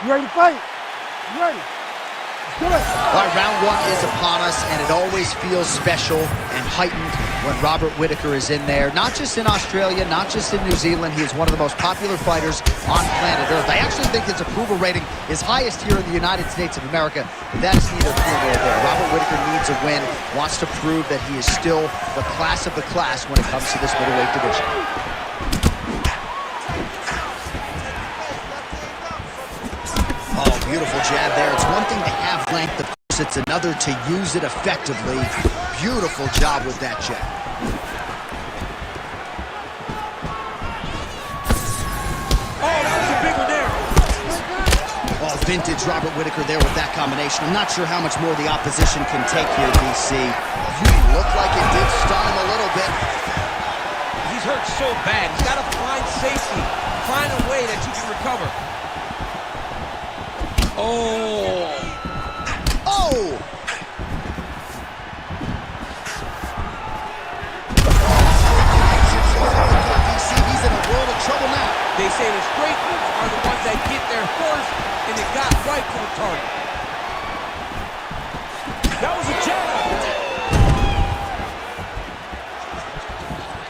You ready to fight? You ready? Let's do it. All right, round one is upon us, and it always feels special and heightened when Robert Whittaker is in there. Not just in Australia, not just in New Zealand. He is one of the most popular fighters on planet Earth. I actually think his approval rating is highest here in the United States of America. That's neither here nor there. Robert Whittaker needs a win, wants to prove that he is still the class of the class when it comes to this middleweight division. Oh, beautiful jab there. It's one thing to have length, of course, it's another to use it effectively. Beautiful job with that jab. Oh, that was a big one there. Oh, vintage Robert Whittaker there with that combination. I'm not sure how much more the opposition can take here, DC. Looked like it did stun him a little bit. He's hurt so bad. He's got to find safety. Find a way that you can recover. Oh! Oh! DC, he's in a world of trouble now. They say the straight moves are the ones that get there first, and it got right to the target. That was a jab!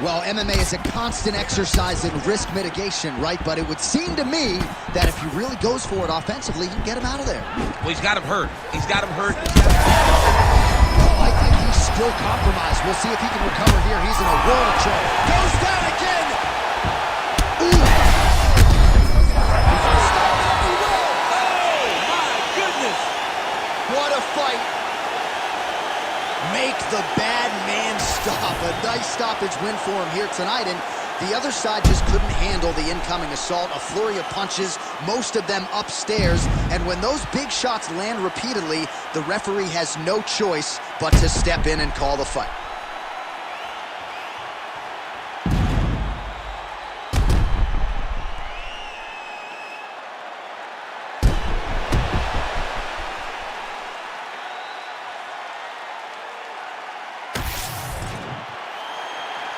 Well, MMA is a constant exercise in risk mitigation, right? But it would seem to me that if he really goes for it offensively, you can get him out of there. Well, he's got him hurt. He's got him hurt. Oh, I think he's still compromised. We'll see if he can recover here. He's in a world of trouble. Goes down again! Ooh! Oh, my goodness! What a fight! Make the bad man stop. A nice stoppage win for him here tonight, and the other side just couldn't handle the incoming assault. A flurry of punches, most of them upstairs, and when those big shots land repeatedly, the referee has no choice but to step in and call the fight.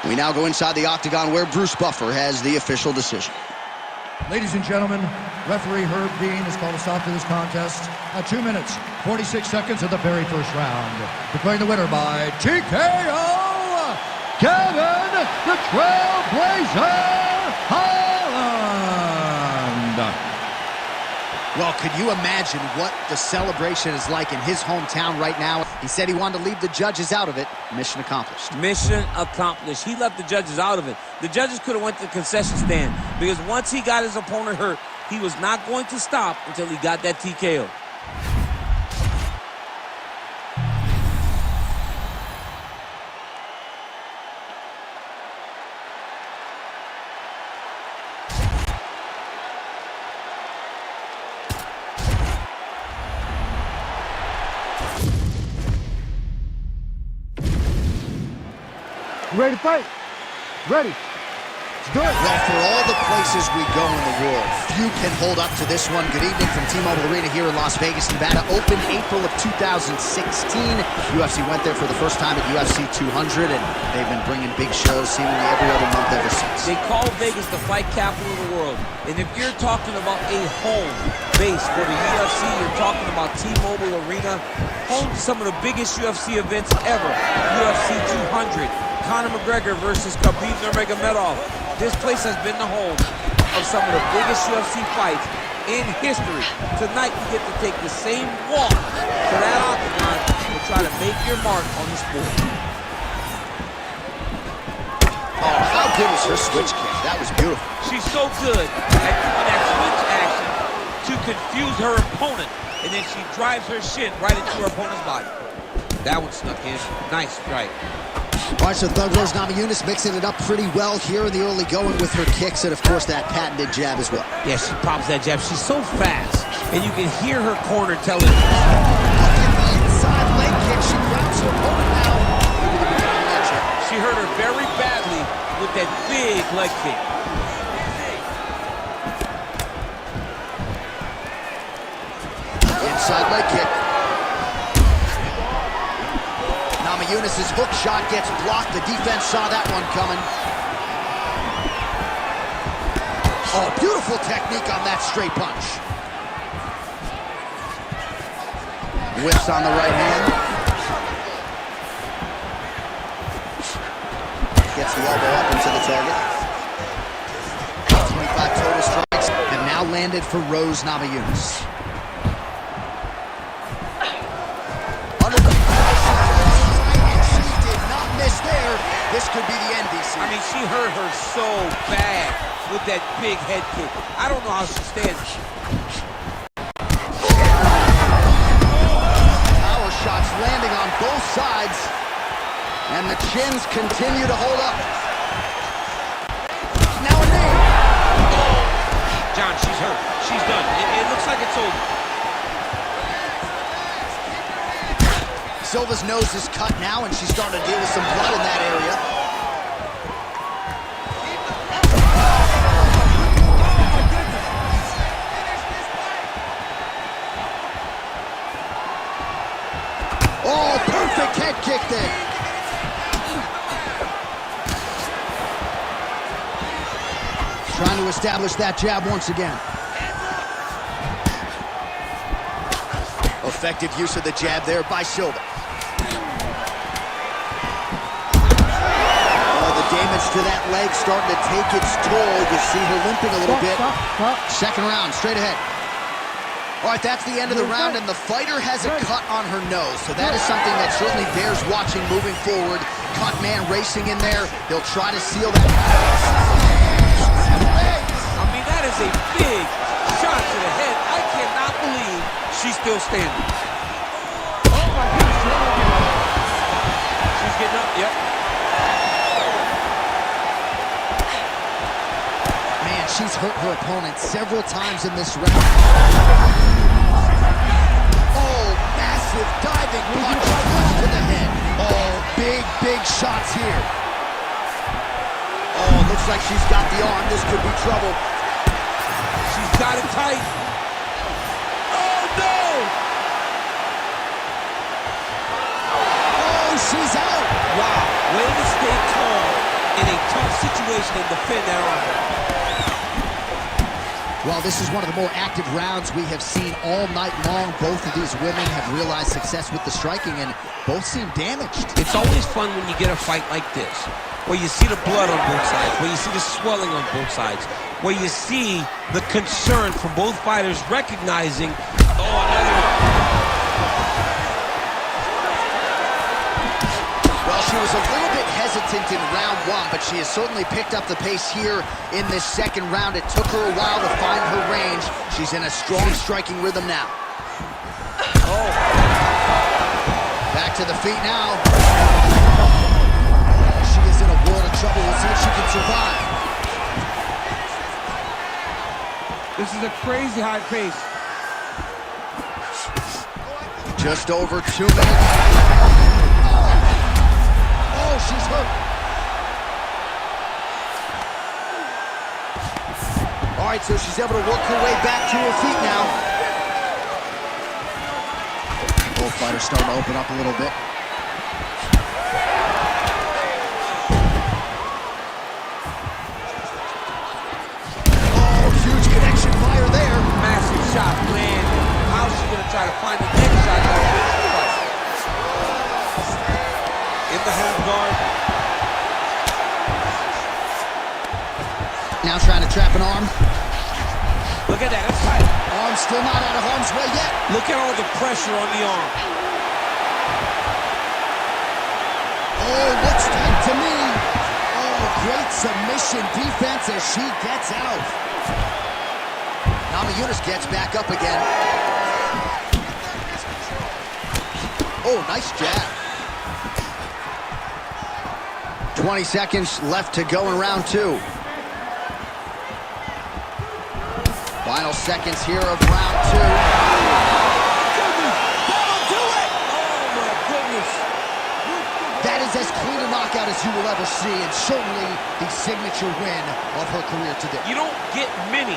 We now go inside the Octagon where Bruce Buffer has the official decision. Ladies and gentlemen, referee Herb Dean has called a stop to this contest at 2 minutes, 46 seconds of the very first round. Declaring the winner by TKO, Kevin the Trailblazer Holland. Well, could you imagine what the celebration is like in his hometown right now? He said he wanted to leave the judges out of it. Mission accomplished. Mission accomplished. He left the judges out of it. The judges could have went to the concession stand because once he got his opponent hurt, he was not going to stop until he got that TKO. You ready to fight? Ready. Let's do it. Well, for all the places we go in the world, few can hold up to this one. Good evening from T-Mobile Arena here in Las Vegas, Nevada. Opened April of 2016. UFC went there for the first time at UFC 200, and they've been bringing big shows seemingly every other month ever since. They call Vegas the fight capital of the world. And if you're talking about a home base for the UFC, you're talking about T-Mobile Arena, home to some of the biggest UFC events ever. UFC 200. Conor McGregor versus Khabib Nurmagomedov. This place has been the home of some of the biggest UFC fights in history. Tonight, you get to take the same walk to that Octagon to try to make your mark on the sport. Oh, how good was her switch kick? That was beautiful. She's so good at doing that switch action to confuse her opponent, and then she drives her shin right into her opponent's body. That one snuck in. Nice strike. All right, so Thug Rose Namajunas mixing it up pretty well here in the early going with her kicks and, of course, that patented jab as well. Yeah, she pops that jab. She's so fast, and you can hear her corner telling her. Look at the inside leg kick. She grabs her opponent now. She hurt her very badly with that big leg kick. Inside leg kick. Namajunas' hook shot gets blocked. The defense saw that one coming. Oh, beautiful technique on that straight punch. Whips on the right hand. Gets the elbow up into the target. 25 total strikes have now landed for Rose Namajunas. Under the and she did not miss there. This could be the end, DC. I mean, she hurt her so bad with that big head kick. I don't know how she stands. Power shots landing on both sides. And the chins continue to hold up. Now a knee. John, she's hurt. She's done. It looks like it's over. Silva's nose is cut now, and she's starting to deal with some blood in that area. Oh, perfect head kick there. Trying to establish that jab once again. Effective use of the jab there by Silva. Oh, the damage to that leg starting to take its toll. You see her limping a little bit. Second round, straight ahead. All right, that's the end of the round, and the fighter has a cut on her nose, so that is something that certainly bears watching moving forward. Cut man racing in there. He'll try to seal that. I mean, that is a big shot to the head. I cannot believe she's still standing. Oh, my goodness. She's getting up, yep. Man, she's hurt her opponent several times in this round. Oh, massive diving punch to the head. Oh, big shots here. Oh, looks like she's got the arm. This could be trouble. She's got it tight. Oh, no! Oh, she's out. Wow, way to stay calm in a tough situation and defend that arm. Well, this is one of the more active rounds we have seen all night long. Both of these women have realized success with the striking, and both seem damaged. It's always fun when you get a fight like this, where you see the blood on both sides, where you see the swelling on both sides, where you see the concern from both fighters recognizing, Well, she was a little bit hesitant in round one, but she has certainly picked up the pace here in this second round. It took her a while to find her range. She's in a strong striking rhythm now. Oh. Back to the feet now. She is in a world of trouble. We'll see if she can survive. this is a crazy high pace. Just over 2 minutes. Oh, she's hurt. All right, so she's able to work her way back to her feet now. Both fighters starting to open up a little bit. Oh, huge connection fire there. Massive shot landed. How's she gonna try to find the next shot? In the home guard. Now trying to trap an arm. Look at that, that's tight. Arm still not out of harm's way yet. Look at all the pressure on the arm. Oh, looks tight to me. Oh, great submission defense as she gets out. Namajunas gets back up again. Oh, nice jab. 20 seconds left to go in round two. Final seconds here of round two. That'll do it! Oh, my goodness. That is as clean a knockout as you will ever see, and certainly the signature win of her career today. You don't get many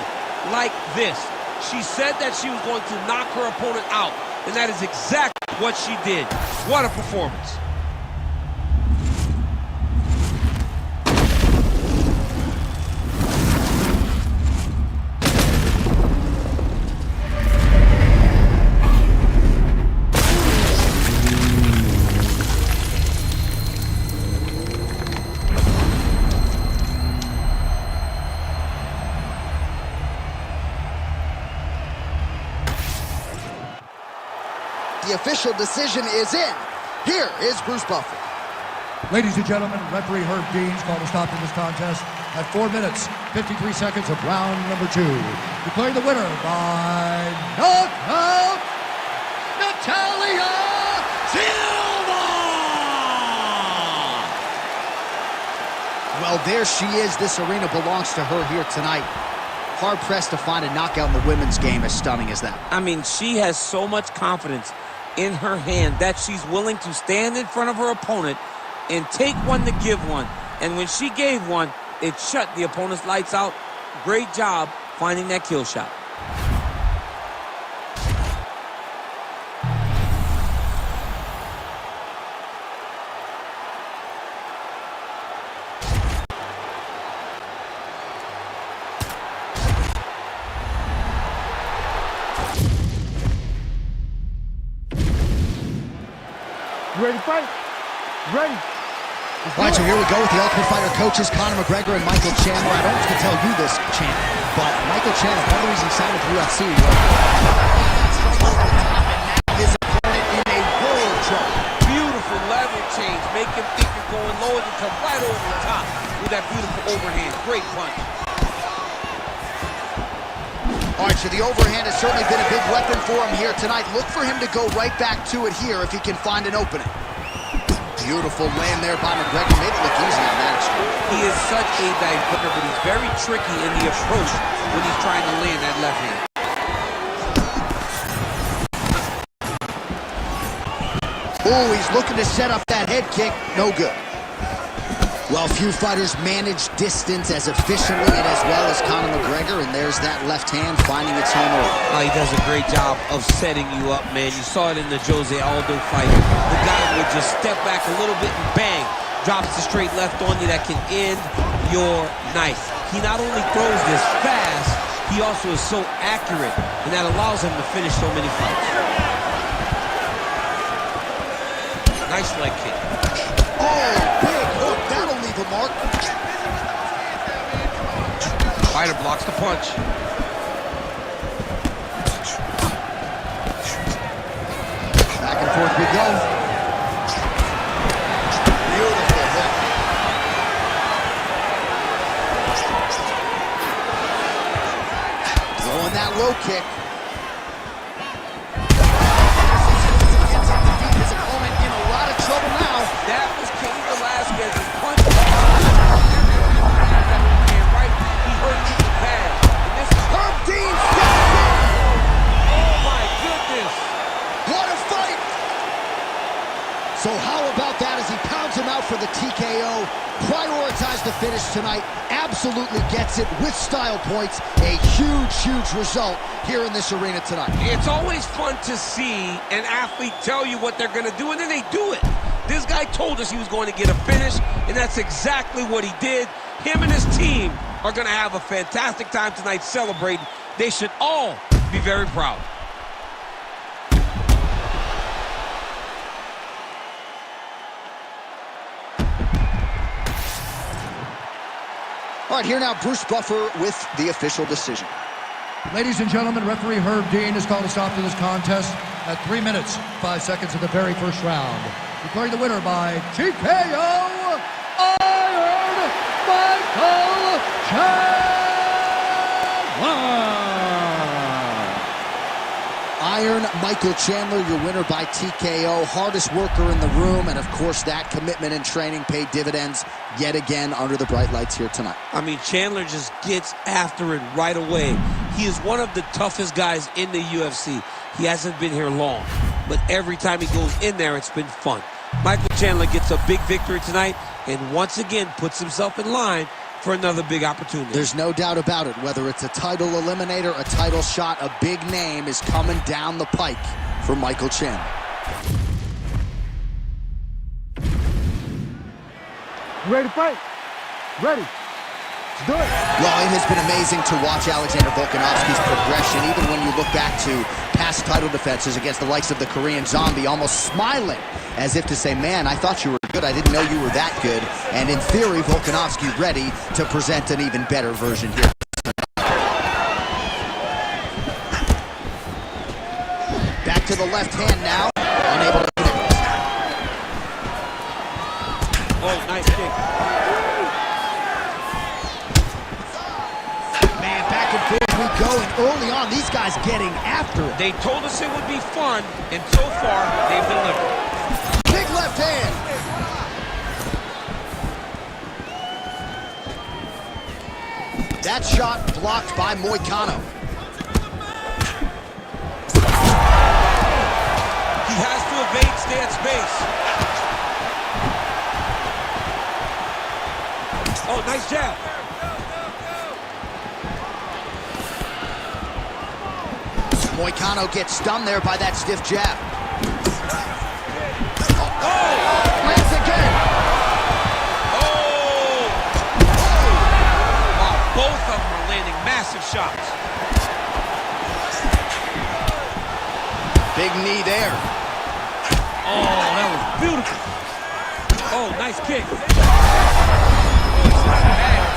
like this. She said that she was going to knock her opponent out, and that is exactly what she did. What a performance. The official decision is in. Here is Bruce Buffer. Ladies and gentlemen, referee Herb Dean's called a stop to this contest at 4 minutes, 53 seconds of round number 2. Declaring the winner by knockout, Natalia Silva! Well, there she is. This arena belongs to her here tonight. Hard-pressed to find a knockout in the women's game as stunning as that. I mean, she has so much confidence in her hand that she's willing to stand in front of her opponent and take one to give one. And when she gave one, it shut the opponent's lights out. Great job finding that kill shot. Ready to fight? Ready. All right, so here we go with the Ultimate Fighter coaches, Conor McGregor and Michael Chandler. I don't know if I can tell you this, champ, but Michael Chandler, one of the reasons he signed with the UFC his opponent in a world trouble. Beautiful level change. Make him think you're going low and you come right over the top with that beautiful overhand. Great punch. All right, so the overhand has certainly been a big weapon for him here tonight. Look for him to go right back to it here if he can find an opening. Beautiful land there by McGregor. Made it look easy on that extreme. He is such a diverter, but he's very tricky in the approach when he's trying to land that left hand. Oh, he's looking to set up that head kick. No good. Well, few fighters manage distance as efficiently and as well as Conor McGregor, and there's that left hand finding its home early. Oh, he does a great job of setting you up, man. You saw it in the Jose Aldo fight. The guy would just step back a little bit and bang, drops the straight left on you that can end your night. He not only throws this fast, he also is so accurate, and that allows him to finish so many fights. Nice leg kick. Oh, big hook. That'll leave a mark. Fighter blocks the punch. Back and forth we go. Beautiful hook. Throwing that low kick. His opponent in a lot of trouble now. That was Cain Velasquez's punch. Right, he hurt him bad. And this is Herb Dean steps in. oh my goodness. What a fight! So how about that as he pounds him out for the TKO? Prioritized the finish tonight. Absolutely gets it with style points. A huge, huge result here in this arena tonight. It's always fun to see an athlete tell you what they're going to do, and then they do it. This guy told us he was going to get a finish, and that's exactly what he did. Him and his team are going to have a fantastic time tonight celebrating. They should all be very proud. All right, here now, Bruce Buffer with the official decision. Ladies and gentlemen, referee Herb Dean has called a stop to this contest at 3 minutes, 5 seconds of the very first round. Declaring the winner by TKO, Iron Michael Chandler! Iron Michael Chandler, your winner by TKO. Hardest worker in the room, and of course that commitment and training paid dividends yet again under the bright lights here tonight. I mean, Chandler just gets after it right away. He is one of the toughest guys in the UFC. He hasn't been here long, but every time he goes in there, it's been fun. Michael Chandler gets a big victory tonight and once again puts himself in line for another big opportunity. There's no doubt about it. Whether it's a title eliminator, a title shot, a big name is coming down the pike for Michael Chandler. You ready to fight? Ready. Let's do it. Well, it has been amazing to watch Alexander Volkanovski's progression, even when you look back to past title defenses against the likes of the Korean Zombie, almost smiling as if to say, man, I thought you were good. I didn't know you were that good. And in theory, Volkanovski ready to present an even better version here. Back to the left hand now. Unable to... Oh, nice kick. Man, back and forth we go, and early on, these guys getting after it. They told us it would be fun, and so far, they've delivered. Big left hand. That shot blocked by Moicano. He has to evade, stay at space. Oh, nice jab. Moicano gets stunned there by that stiff jab. Oh! Lands again. Oh! Wow, both of them are landing massive shots. Big knee there. Oh, that was beautiful. Oh, nice kick. Oh,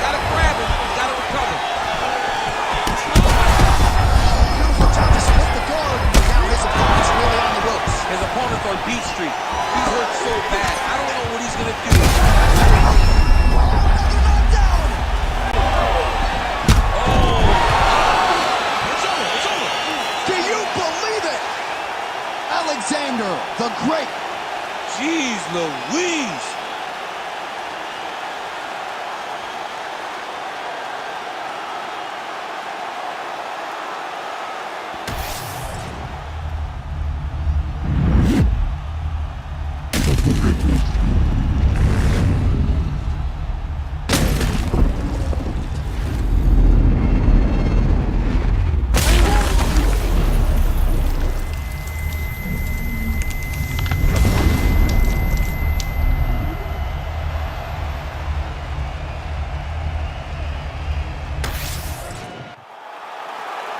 gotta grab him. Gotta recover. Beautiful time to split the guard. Now his opponent's really on the ropes. His opponent's on beat street. He hurt so bad. I don't know what he's gonna do. Oh! It's over. It's over. Do you believe it? Alexander, the Great. Jeez Louise.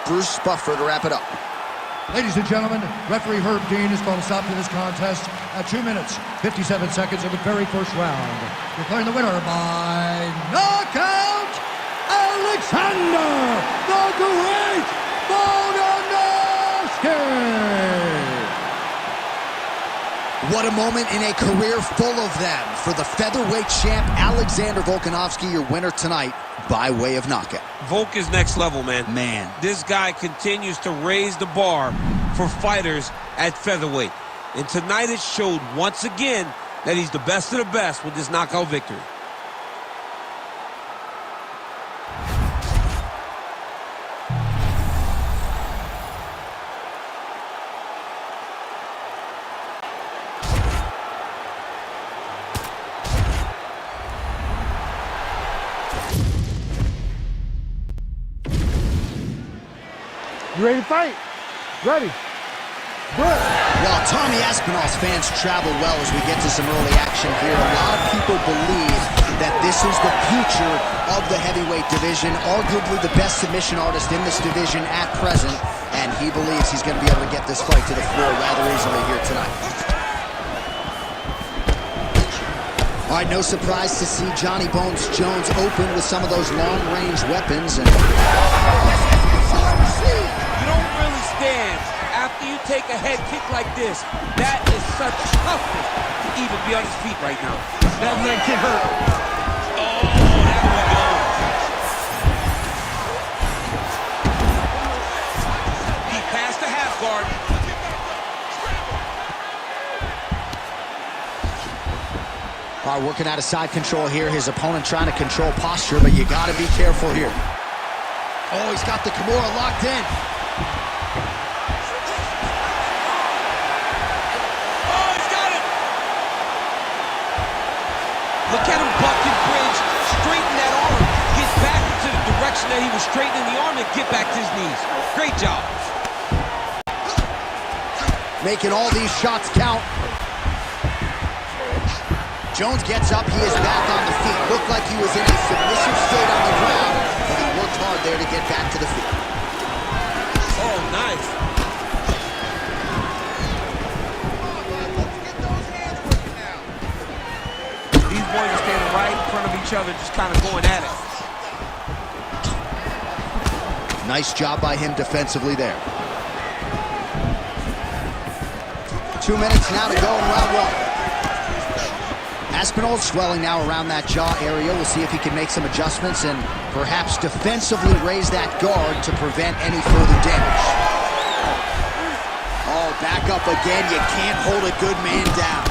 Bruce Buffer to wrap it up. Ladies and gentlemen, referee Herb Dean has called a stop to this contest at 2 minutes, 57 seconds of the very first round. Declaring the winner by knockout, Alexander the Great Volkanovski! What a moment in a career full of them for the featherweight champ Alexander Volkanovski, your winner tonight by way of knockout. Volk is next level, man. Man. This guy continues to raise the bar for fighters at featherweight. And tonight it showed once again that he's the best of the best with this knockout victory. You ready to fight? Ready. Good. While Tommy Aspinall's fans travel well as we get to some early action here, a lot of people believe that this is the future of the heavyweight division, arguably the best submission artist in this division at present, and he believes he's going to be able to get this fight to the floor rather easily here tonight. All right, no surprise to see Johnny Bones Jones open with some of those long-range weapons. And You don't really stand after you take a head kick like this. That is such toughness to even be on his feet right now. That leg kick hurt. Oh, there we go. He passed the half guard. All right, working out of side control here. His opponent trying to control posture, but you got to be careful here. Oh, he's got the Kimura locked in. Oh, he's got it. Look at him buck and bridge, straighten that arm, get back into the direction that he was straightening the arm and get back to his knees. Great job. Making all these shots count. Jones gets up, he is back on the feet. Looked like he was in a submissive state on the ground, but he worked hard there to get back to the feet. Oh, nice. These boys are standing right in front of each other, just kind of going at it. Nice job by him defensively there. 2 minutes now to go in round one. Aspinall swelling now around that jaw area. We'll see if he can make some adjustments and perhaps defensively raise that guard to prevent any further damage. Oh, back up again. You can't hold a good man down.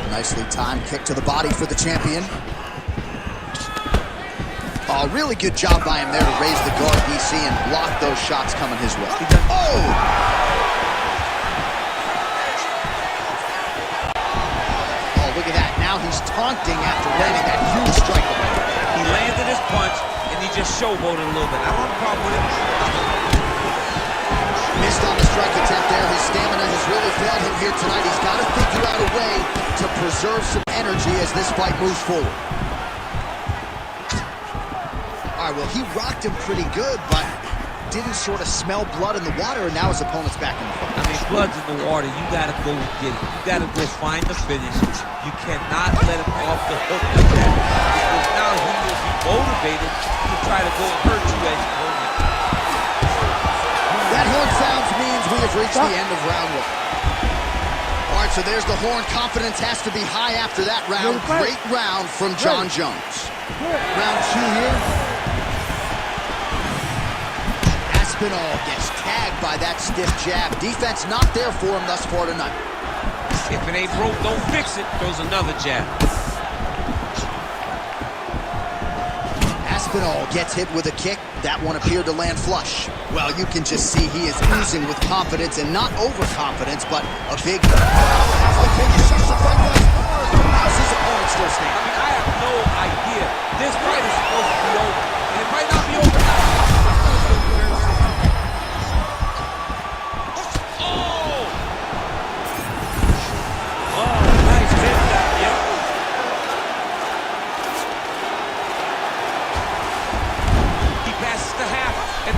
Nicely timed kick to the body for the champion. Oh, really good job by him there to raise the guard, DC, and block those shots coming his way. Oh! Oh, look at that. Now he's taunting after landing that huge strike. He landed his punch, and he just showboated a little bit. I don't have a problem with it. Missed on the strike attempt there. His stamina has really failed him here tonight. He's got to figure out a way to preserve some energy as this fight moves forward. All right, well, he rocked him pretty good, but didn't sort of smell blood in the water, and now his opponent's back in the fight. I mean, blood's in the water. You got to go get it. You got to go find the finish. You cannot let him off the hook like that, because now he will be motivated to try to go and hurt you as you hold him. That horn sounds means we have reached the end of round one. All right, so there's the horn. Confidence has to be high after that round. Great round from John Jones. Round two here. Aspinall gets tagged by that stiff jab. Defense not there for him thus far tonight. If it ain't broke, don't fix it. Throws another jab. Aspinall gets hit with a kick. That one appeared to land flush. Well, you can just see he is oozing with confidence, and not overconfidence, but a big... How's his opponent still standing? I mean, I have no idea. This fight is supposed to be over, and it might not be over now.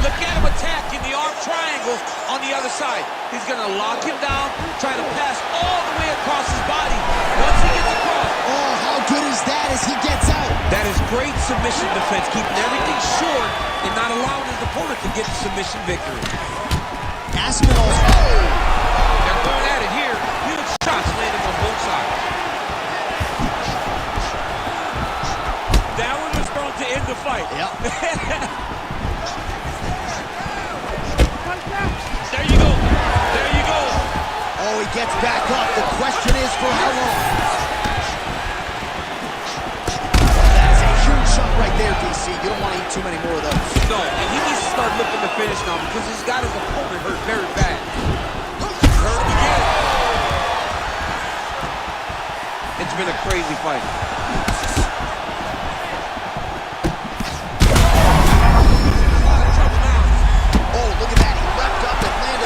Look at him attack in the arm triangle on the other side. He's going to lock him down, try to pass all the way across his body. Once he gets across. Oh, how good is that as he gets out? That is great submission defense, keeping everything short and not allowing his opponent to get the submission victory. Aspinall's... Oh! They're going at it here. Huge shots landing on both sides. That one was thrown to end the fight. Yep. There you go. There you go. Oh, he gets back up. The question is for how long? That's a huge shot right there, DC. You don't want to eat too many more of those. No, and he needs to start looking to finish now because he's got his opponent hurt very bad. Hurt him again. It's been a crazy fight.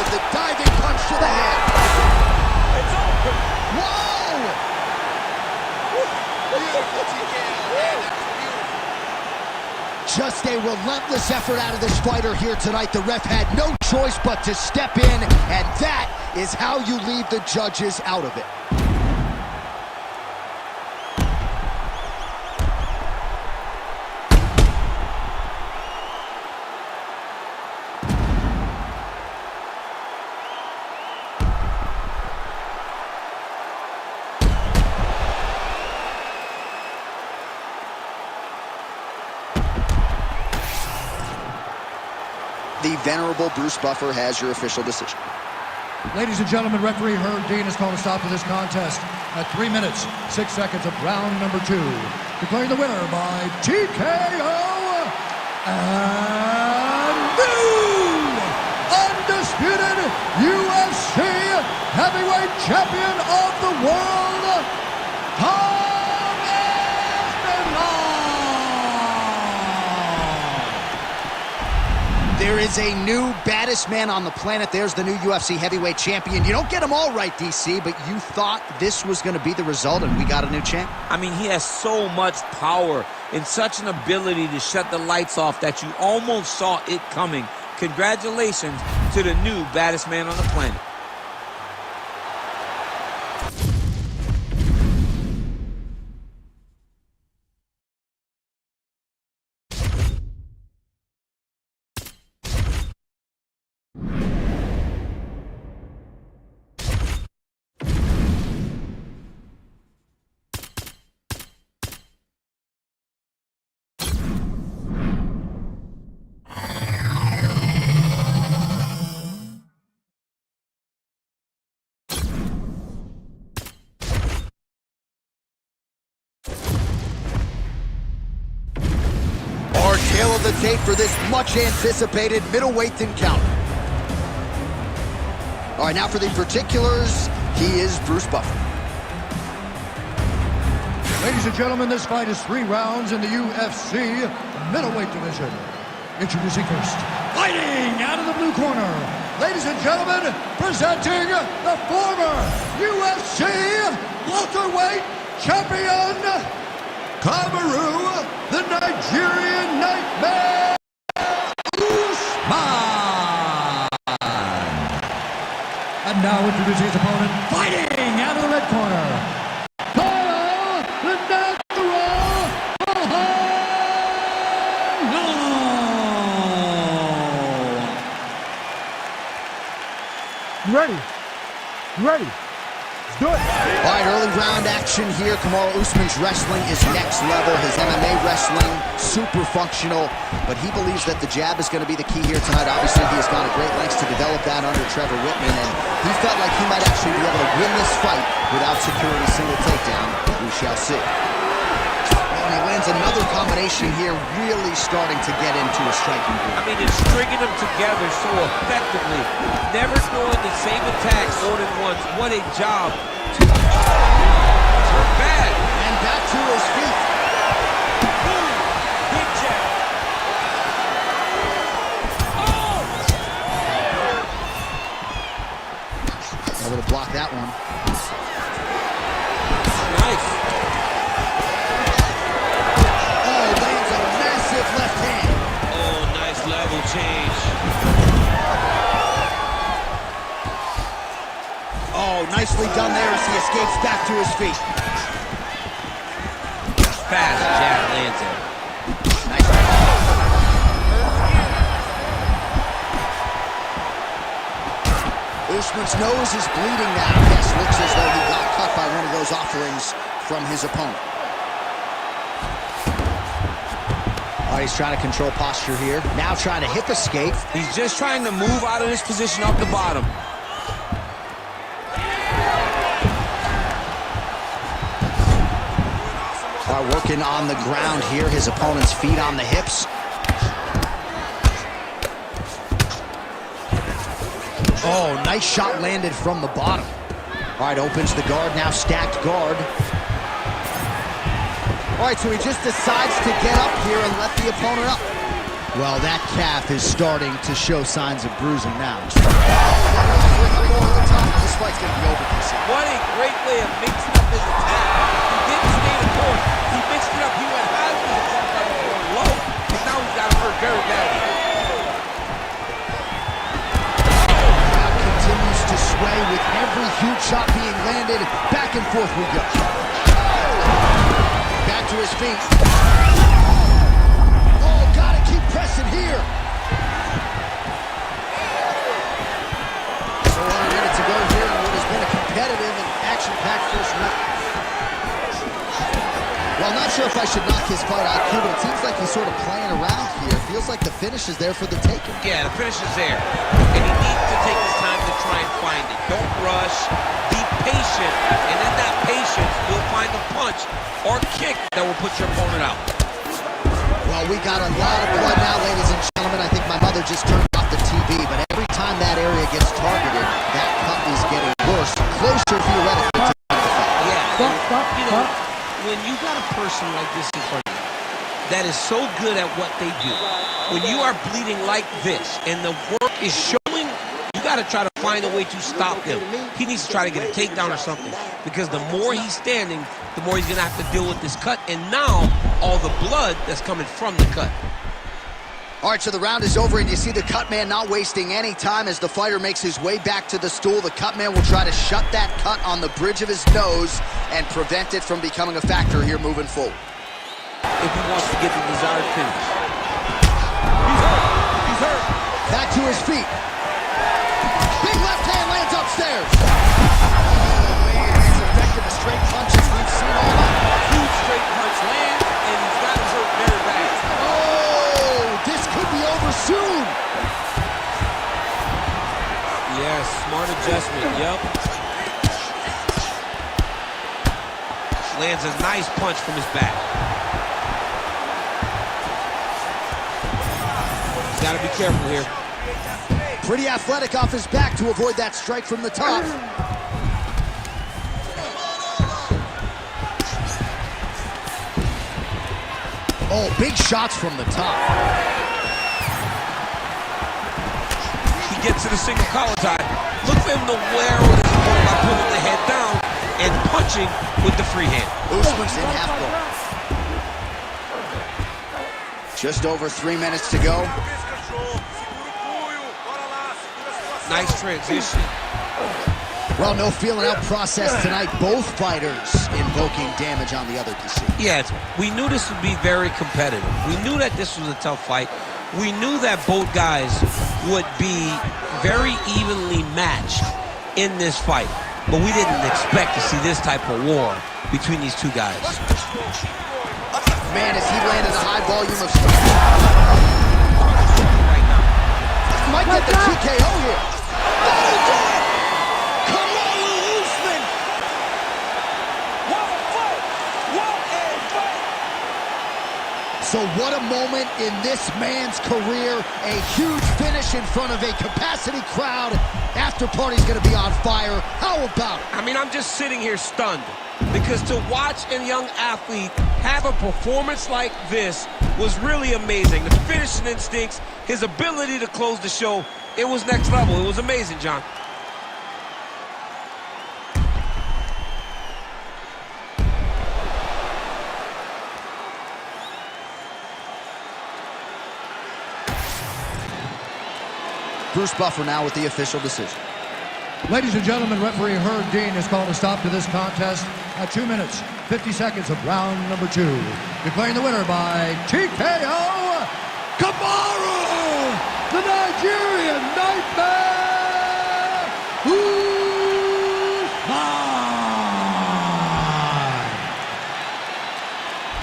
The diving punch to the head. It's over. Whoa! Beautiful TKO. Just a relentless effort out of this fighter here tonight. The ref had no choice but to step in, and that is how you leave the judges out of it. The venerable Bruce Buffer has your official decision. Ladies and gentlemen, referee Herb Dean has called a stop to this contest at 3 minutes, 6 seconds of round number 2. Declaring the winner by TKO and new undisputed UFC heavyweight champion of the world, There is a new baddest man on the planet. There's the new UFC heavyweight champion. You don't get them all right, DC, but you thought this was going to be the result, and we got a new champ. I mean, he has so much power and such an ability to shut the lights off that you almost saw it coming. Congratulations to the new baddest man on the planet. hesitate for this much-anticipated middleweight encounter. All right, now for the particulars, he is Bruce Buffer. Ladies and gentlemen, this fight is 3 rounds in the UFC middleweight division. Introducing first, fighting out of the blue corner, ladies and gentlemen, presenting the former UFC welterweight champion, Kamaru, the Nigerian Nightmare, Usman. And now introducing his opponent, fighting out of the red corner, Ready. Ready. Let's do it. All right, early round action here. Kamaru Usman's wrestling is next level. His MMA wrestling, super functional. But he believes that the jab is going to be the key here tonight. Obviously, he has gone to great lengths to develop that under Trevor Whitman. And he felt like he might actually be able to win this fight without securing a single takedown. We shall see. And he lands another combination here, really starting to get into a striking groove. I mean, it's stringing them together so effectively. Never throwing the same attack more than once. What a job. Bad. And back to his feet. Boom. Big jab. Oh! Able to block that one. Nice. Left hand. Oh, nice level change. Oh, nicely done there as he escapes back to his feet. Fast jab lands it. Nice. Usman's nose is bleeding now. Yes, looks as though he got cut by one of those offerings from his opponent. Oh, he's trying to control posture here. Now trying to hip escape. He's just trying to move out of this position off the bottom. All right, working on the ground here. His opponent's feet on the hips. Oh, nice shot landed from the bottom. All right, opens the guard, now stacked guard. All right, so he just decides to get up here and let the opponent up. Well, that calf is starting to show signs of bruising now. This fight's going to be over, DC. What a great way of mixing up his attack. He didn't stay the course. He mixed it up. He went high with his attack by going low, and now he's got him hurt very badly. Crowd continues to sway with every huge shot being landed. Back and forth we go. Back to his feet. Oh, gotta keep pressing here. So only a minute to go here in what has been a competitive and action-packed first round. Well, I'm not sure if I should knock his fight IQ, but it seems like he's sort of playing around here. Feels like the finish is there for the taking. Yeah, the finish is there. And he needs to take his time to try and find it. Don't rush. Be patient. And in that patience, you'll find a punch or kick that will put your opponent out. Well, we got a lot of blood now, ladies and gentlemen. I think my mother just turned off the TV, but every time that area gets targeted, that cut is getting worse, closer theoretically to the fight. Yeah, you know, when you got a person like this in front of you that is so good at what they do, when you are bleeding like this and the work is showing, you got to try to find a way to stop him. He needs to try to get a takedown or something, because the more he's standing, the more he's going to have to deal with this cut, and now all the blood that's coming from the cut. All right, so the round is over, and you see the cut man not wasting any time as the fighter makes his way back to the stool. The cut man will try to shut that cut on the bridge of his nose and prevent it from becoming a factor here moving forward. If he wants to get the desired finish. He's hurt. He's hurt. Back to his feet. Big left hand lands upstairs. Oh, man, it's effective. Straight punches. We've seen all that. Huge straight punch lands, and he's got him hurt very bad. Oh, this could be over soon. Yes, smart adjustment. Yep. Lands a nice punch from his back. got to be careful here. Pretty athletic off his back to avoid that strike from the top. Oh, big shots from the top. He gets to the single collar tie. Look for him to wear on his opponent by pulling the head down and punching with the free hand. Usman's in half guard. Just over 3 minutes to go. Nice transition. Well, no feeling out process tonight. Both fighters invoking damage on the other DC. Yes, we knew this would be very competitive. We knew that this was a tough fight. We knew that both guys would be very evenly matched in this fight. But we didn't expect to see this type of war between these two guys. Man, as he landed a high volume of stuff. Might get the TKO here. So what a moment in this man's career. A huge finish in front of a capacity crowd. After party's gonna be on fire. How about it? I mean, I'm just sitting here stunned because to watch a young athlete have a performance like this was really amazing. The finishing instincts, his ability to close the show, it was next level. It was amazing, John. Bruce Buffer now with the official decision. Ladies and gentlemen, referee Herb Dean has called a stop to this contest at 2 minutes, 50 seconds of round number 2. Declaring the winner by TKO, Kamaru, the Nigerian Nightmare, Usman.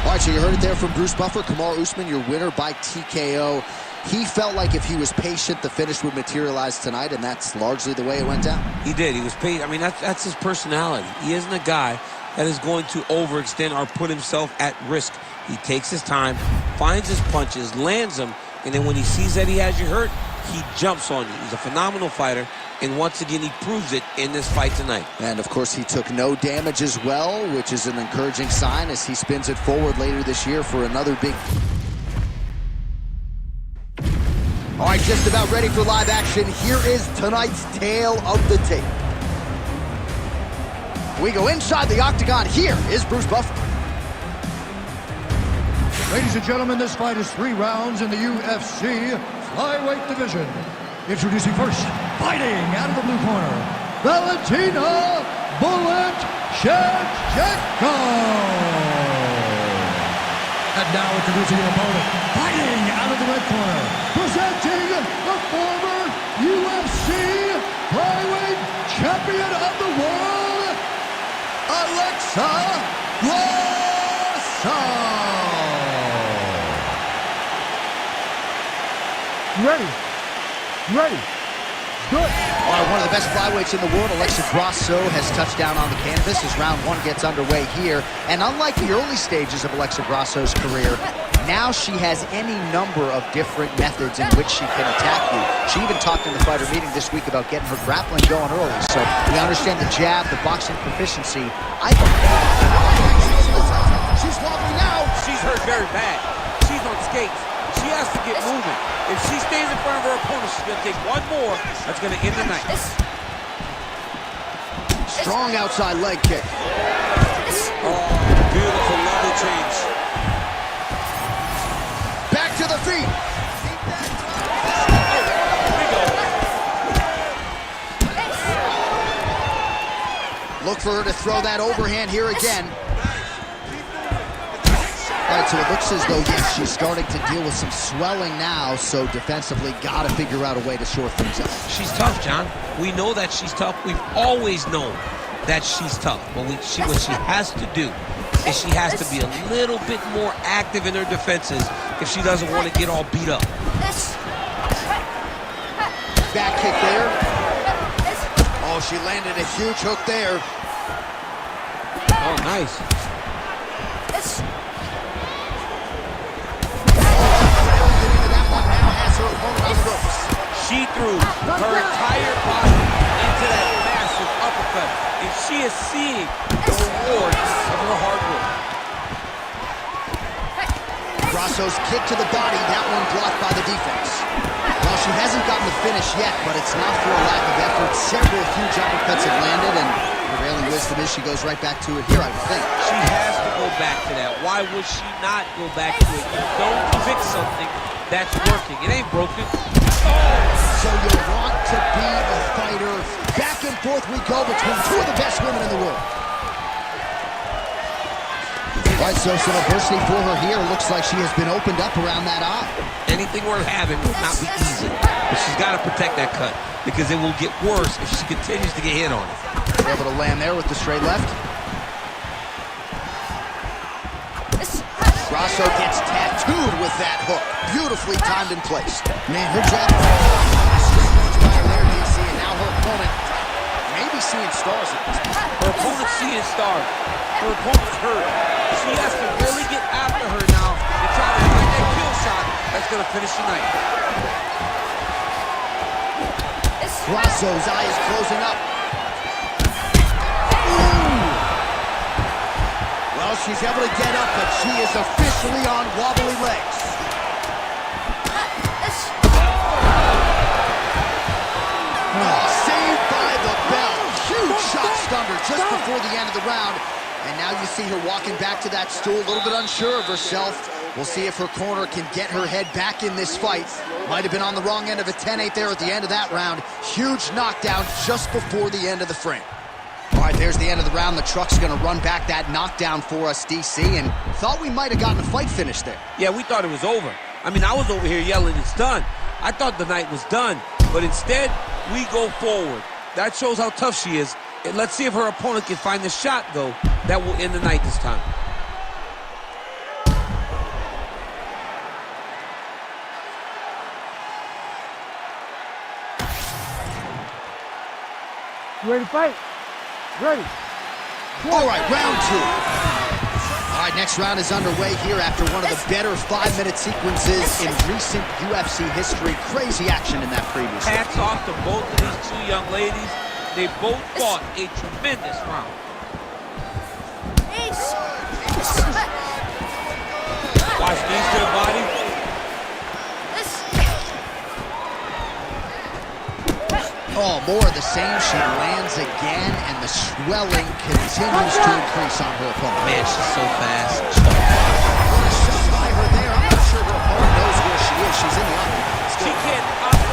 All right, so you heard it there from Bruce Buffer. Kamaru Usman, your winner by TKO. He felt like if he was patient, the finish would materialize tonight, and that's largely the way it went down. He did. He was patient. I mean, that's his personality. He isn't a guy that is going to overextend or put himself at risk. He takes his time, finds his punches, lands them, and then when he sees that he has you hurt, he jumps on you. He's a phenomenal fighter, and once again, he proves it in this fight tonight. And, of course, he took no damage as well, which is an encouraging sign as he spins it forward later this year for another big... All right, just about ready for live action. Here is tonight's tale of the tape. We go inside the Octagon. Here is Bruce Buffer. Ladies and gentlemen, this fight is 3 rounds in the UFC flyweight division. Introducing first, fighting out of the blue corner, Valentina Bullet Shevchenko. And now introducing your opponent, fighting out of the red corner, presenting the former UFC flyweight champion of the world, Alexa Grasso. Ready. Ready. Good. All right, one of the best flyweights in the world, Alexa Grasso, has touched down on the canvas as round 1 gets underway here. And unlike the early stages of Alexa Grasso's career, now she has any number of different methods in which she can attack you. She even talked in the fighter meeting this week about getting her grappling going early. So we understand the jab, the boxing proficiency. She's wobbly now. She's hurt very bad. She's on skates. She has to get moving. If she stays in front of her opponent, she's going to take one more. That's going to end the night. Strong outside leg kick. Oh, beautiful, lovely change. Back to the feet. Look for her to throw that overhand here again. All right, so it looks as though, yes, she's starting to deal with some swelling now, so defensively got to figure out a way to shore things up. She's tough, John. We know that she's tough. We've always known that she's tough. But what she has to do is she has to be a little bit more active in her defenses if she doesn't want to get all beat up. Back kick there. Oh, she landed a huge hook there. Oh, nice. opponent on the ropes. She threw her entire body into that massive uppercut, and she is seeing the reward of her hard work. Grasso's kick to the body, that one blocked by the defense. Well, she hasn't gotten the finish yet, but it's not for a lack of effort. Several huge uppercuts have landed, and prevailing wisdom is she goes right back to it here, I would think. She has to go back to that. Why would she not go back to it? You don't fix something that's working. It ain't broken. So you want to be a fighter. Back and forth we go between two of the best women in the world. All right, so some adversity for her here. Looks like she has been opened up around that eye. Anything worth having will not be easy, but she's got to protect that cut because it will get worse if she continues to get hit on it. Able to land there with the straight left. Grasso gets tattooed with that hook. Beautifully timed and placed. Man, her jab. There, DC, and now her opponent maybe seeing stars at this point. Her opponent's seeing stars. Her opponent's hurt. She has to really get after her now and try to find that kill shot that's going to finish the night. Grasso's eye is closing up. Well, she's able to get up, but she is officially on wobbly legs. Oh, saved by the bell. Huge shot stunned her just before the end of the round. And now you see her walking back to that stool, a little bit unsure of herself. We'll see if her corner can get her head back in this fight. Might have been on the wrong end of a 10-8 there at the end of that round. Huge knockdown just before the end of the frame. All right, there's the end of the round. The truck's going to run back that knockdown for us, DC, and thought we might have gotten a fight finish there. Yeah, we thought it was over. I mean, I was over here yelling, it's done. I thought the night was done, but instead, we go forward. That shows how tough she is. And let's see if her opponent can find the shot, though, that will end the night this time. You ready to fight? Ready. All right, round two. All right, next round is underway here after one of the better 5-minute sequences in recent UFC history. Crazy action in that previous round. Hats off to both of these two young ladies. They both fought a tremendous round. Watch knees to the body. Oh, more of the same. She lands again, and the swelling continues to increase on her opponent. Man, she's so fast. What a shot by her there. I'm not sure her opponent knows where she is. She's in the octagon. She can't operate.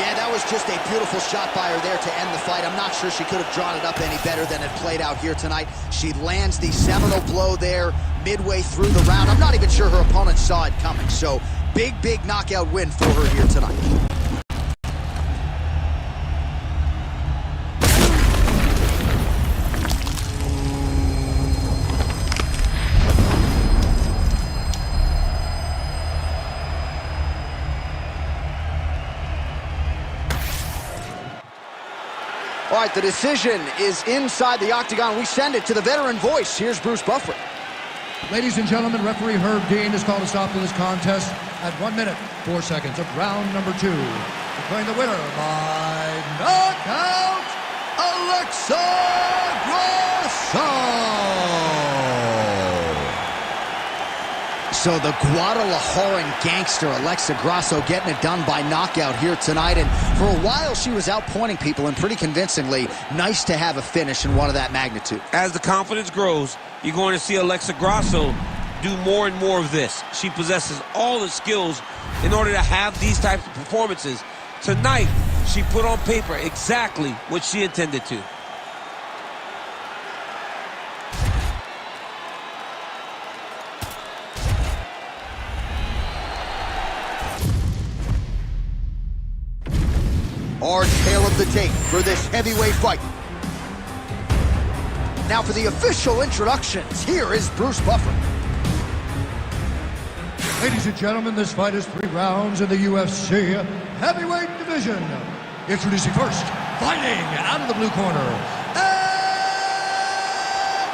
Yeah, that was just a beautiful shot by her there to end the fight. I'm not sure she could have drawn it up any better than it played out here tonight. She lands the seminal blow there midway through the round. I'm not even sure her opponent saw it coming. So, big knockout win for her here tonight. All right, the decision is inside the octagon. We send it to the veteran voice. Here's Bruce Buffer. Ladies and gentlemen, referee Herb Dean has called a stop to this contest at 1 minute, 4 seconds of round number 2. Declaring the winner by knockout, Alexa Grasso! So the Guadalajaran gangster, Alexa Grasso, getting it done by knockout here tonight. And for a while, she was outpointing people, and pretty convincingly. Nice to have a finish in one of that magnitude. As the confidence grows, you're going to see Alexa Grasso do more and more of this. She possesses all the skills in order to have these types of performances. Tonight, she put on paper exactly what she intended to. Our tale of the tape for this heavyweight fight. Now for the official introductions, here is Bruce Buffer. Ladies and gentlemen, this fight is 3 rounds in the UFC heavyweight division. Introducing first, fighting out of the blue corner,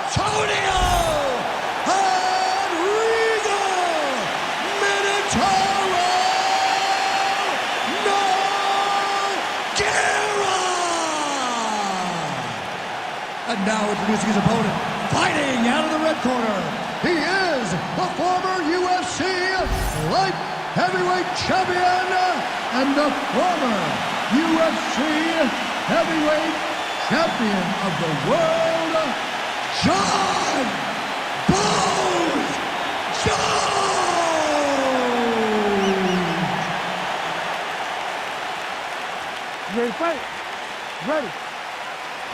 Antonio Rodriguez! And now introducing his opponent, fighting out of the red corner, he is the former UFC light heavyweight champion and the former UFC heavyweight champion of the world, John Bones Jones! You ready to fight? Ready.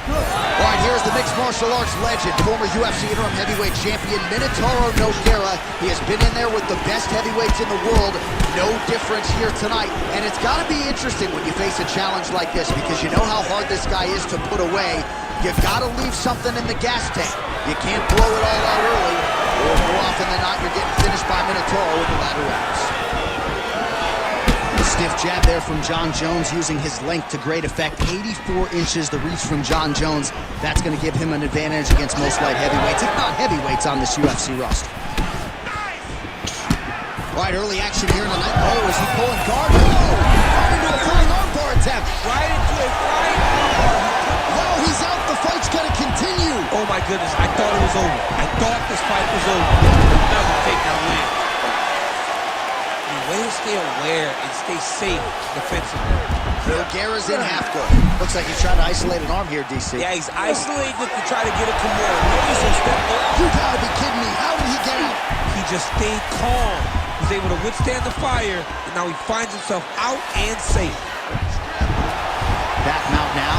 All right, here's the mixed martial arts legend, former UFC interim heavyweight champion Minotauro Nogueira. He has been in there with the best heavyweights in the world. No difference here tonight. And it's got to be interesting when you face a challenge like this, because you know how hard this guy is to put away. You got to leave something in the gas tank. You can't blow it all out early, or more often than not, you're getting finished by Minotauro in the latter rounds. Stiff jab there from John Jones, using his length to great effect. 84 inches the reach from John Jones. That's going to give him an advantage against most light heavyweights, if not heavyweights, on this UFC roster. All right, early action here tonight. Oh, is he pulling guard? No! Right into a flying armbar attempt. Right into a flying armbar. No, he's out. The fight's going to continue. Oh my goodness, I thought it was over. I thought this fight was over. Another takedown win. Way to stay aware and stay safe defensively. Nogueira's in half guard. Looks like he's trying to isolate an arm here, DC. Yeah, he's isolating it to try to get a Kimura. Nobody's so step up. You gotta be kidding me. How did he get out? He just stayed calm. He was able to withstand the fire, and now he finds himself out and safe. Back mount now.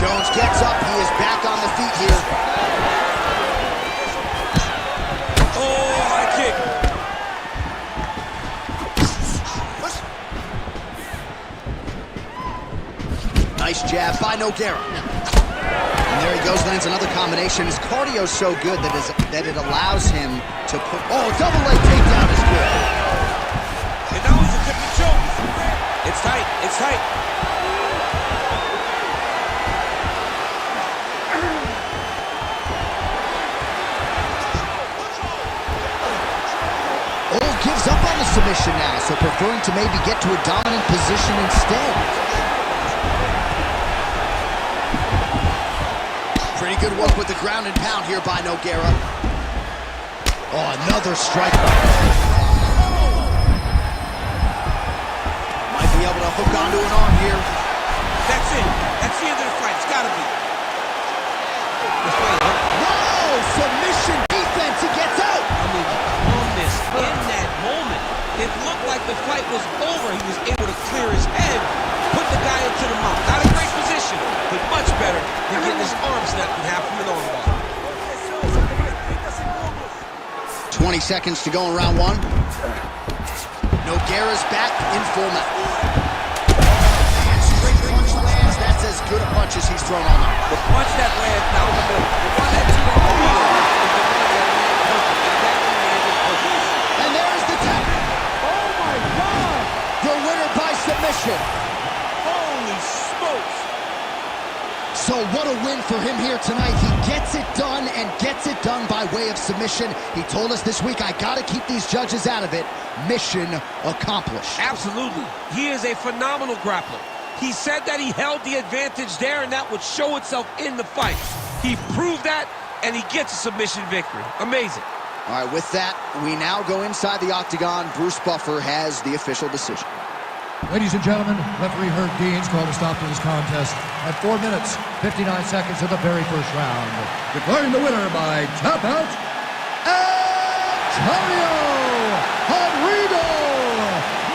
Jones gets up. He is back on the feet here. Oh, high kick. Nice jab by Nogueira. And there he goes, lands another combination. His cardio's so good that it allows him to put... Oh, double leg takedown is good. And now he's a different choke. It's tight. It's tight. Gives up on the submission now, so preferring to maybe get to a dominant position instead. Pretty good work with the ground and pound here by Nogueira. Oh, another strike. Might be able to hook onto an arm here. That's it. That's the end of the fight. It's gotta be. Whoa! Submission defense. He gets out. I mean, calmness in that moment. It looked like the fight was over. He was able to clear his head, put the guy into the mount. Not a great position, but much better than getting his arm snapped in half from an armbar. 20 seconds to go in round one. Nogueira's back in full mount. And straight punch lands. That's as good a punch as he's thrown all night. The punch that lands down the middle. The one that you don't feel is the one that lands perfect. And that one landed perfect. And there's the tap. Oh my God! The winner by submission. Holy smokes! So what a win for him here tonight. He gets it done, and gets it done by way of submission. He told us this week, I gotta keep these judges out of it. Mission accomplished. Absolutely. He is a phenomenal grappler. He said that he held the advantage there, and that would show itself in the fight. He proved that, and he gets a submission victory. Amazing. All right, with that, we now go inside the Octagon. Bruce Buffer has the official decision. Ladies and gentlemen, referee Herb Dean's called a stop to this contest at 4 minutes, 59 seconds of the very first round. Declaring the winner by tap out, Antonio Henrido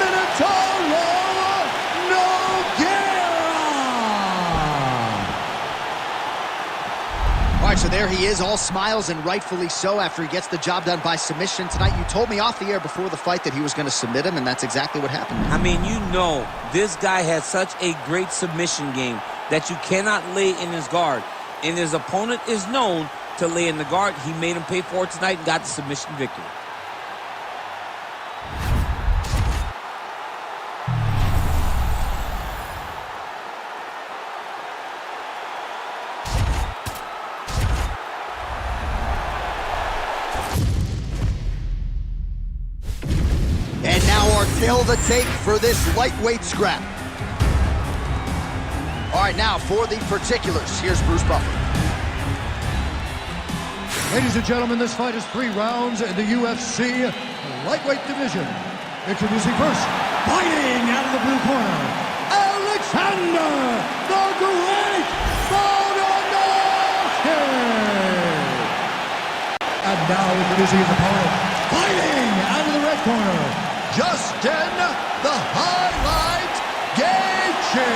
Minotauro Nogueira. All right, so there he is, all smiles, and rightfully so, after he gets the job done by submission tonight. You told me off the air before the fight that he was going to submit him, and that's exactly what happened. I mean, you know, this guy has such a great submission game that you cannot lay in his guard. And his opponent is known to lay in the guard. He made him pay for it tonight and got the submission victory. Still the take for this lightweight scrap. All right, now for the particulars, here's Bruce Buffer. Ladies and gentlemen, this fight is 3 rounds in the UFC lightweight division. Introducing first, fighting out of the blue corner, Alexander the Great Volkanovski. And now introducing his opponent, fighting out of the red corner, Justin the Highlight Gaethje.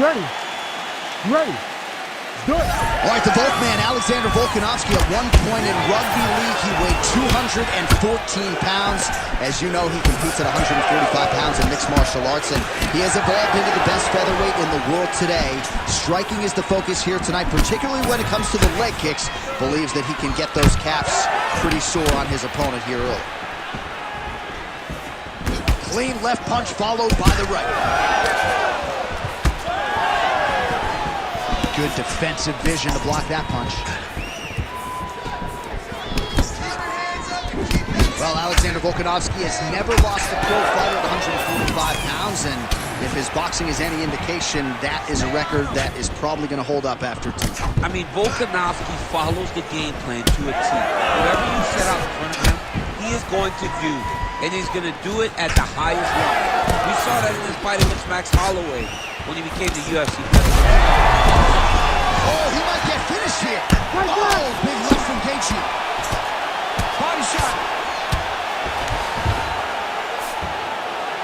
Ready. Ready. Let's do it. All right, the Volkman, Alexander Volkanovski, at one point in rugby league, he weighed 214 pounds. As you know, he competes at 145 pounds in mixed martial arts, and he has evolved into the best featherweight in the world today. Striking is the focus here tonight, particularly when it comes to the leg kicks. Believes that he can get those calves pretty sore on his opponent here early. Clean left punch followed by the right. Good defensive vision to block that punch. Well, Alexander Volkanovski has never lost a pro fighter at 145 pounds, and if his boxing is any indication, that is a record that is probably going to hold up after tonight. I mean, Volkanovski follows the game plan to a T. Whatever you set out in front of him, he is going to do, and he's going to do it at the highest level. We saw that in his fight against Max Holloway when he became the UFC president. Oh, he might get finished here. Oh, big left from Gaethje. Body shot.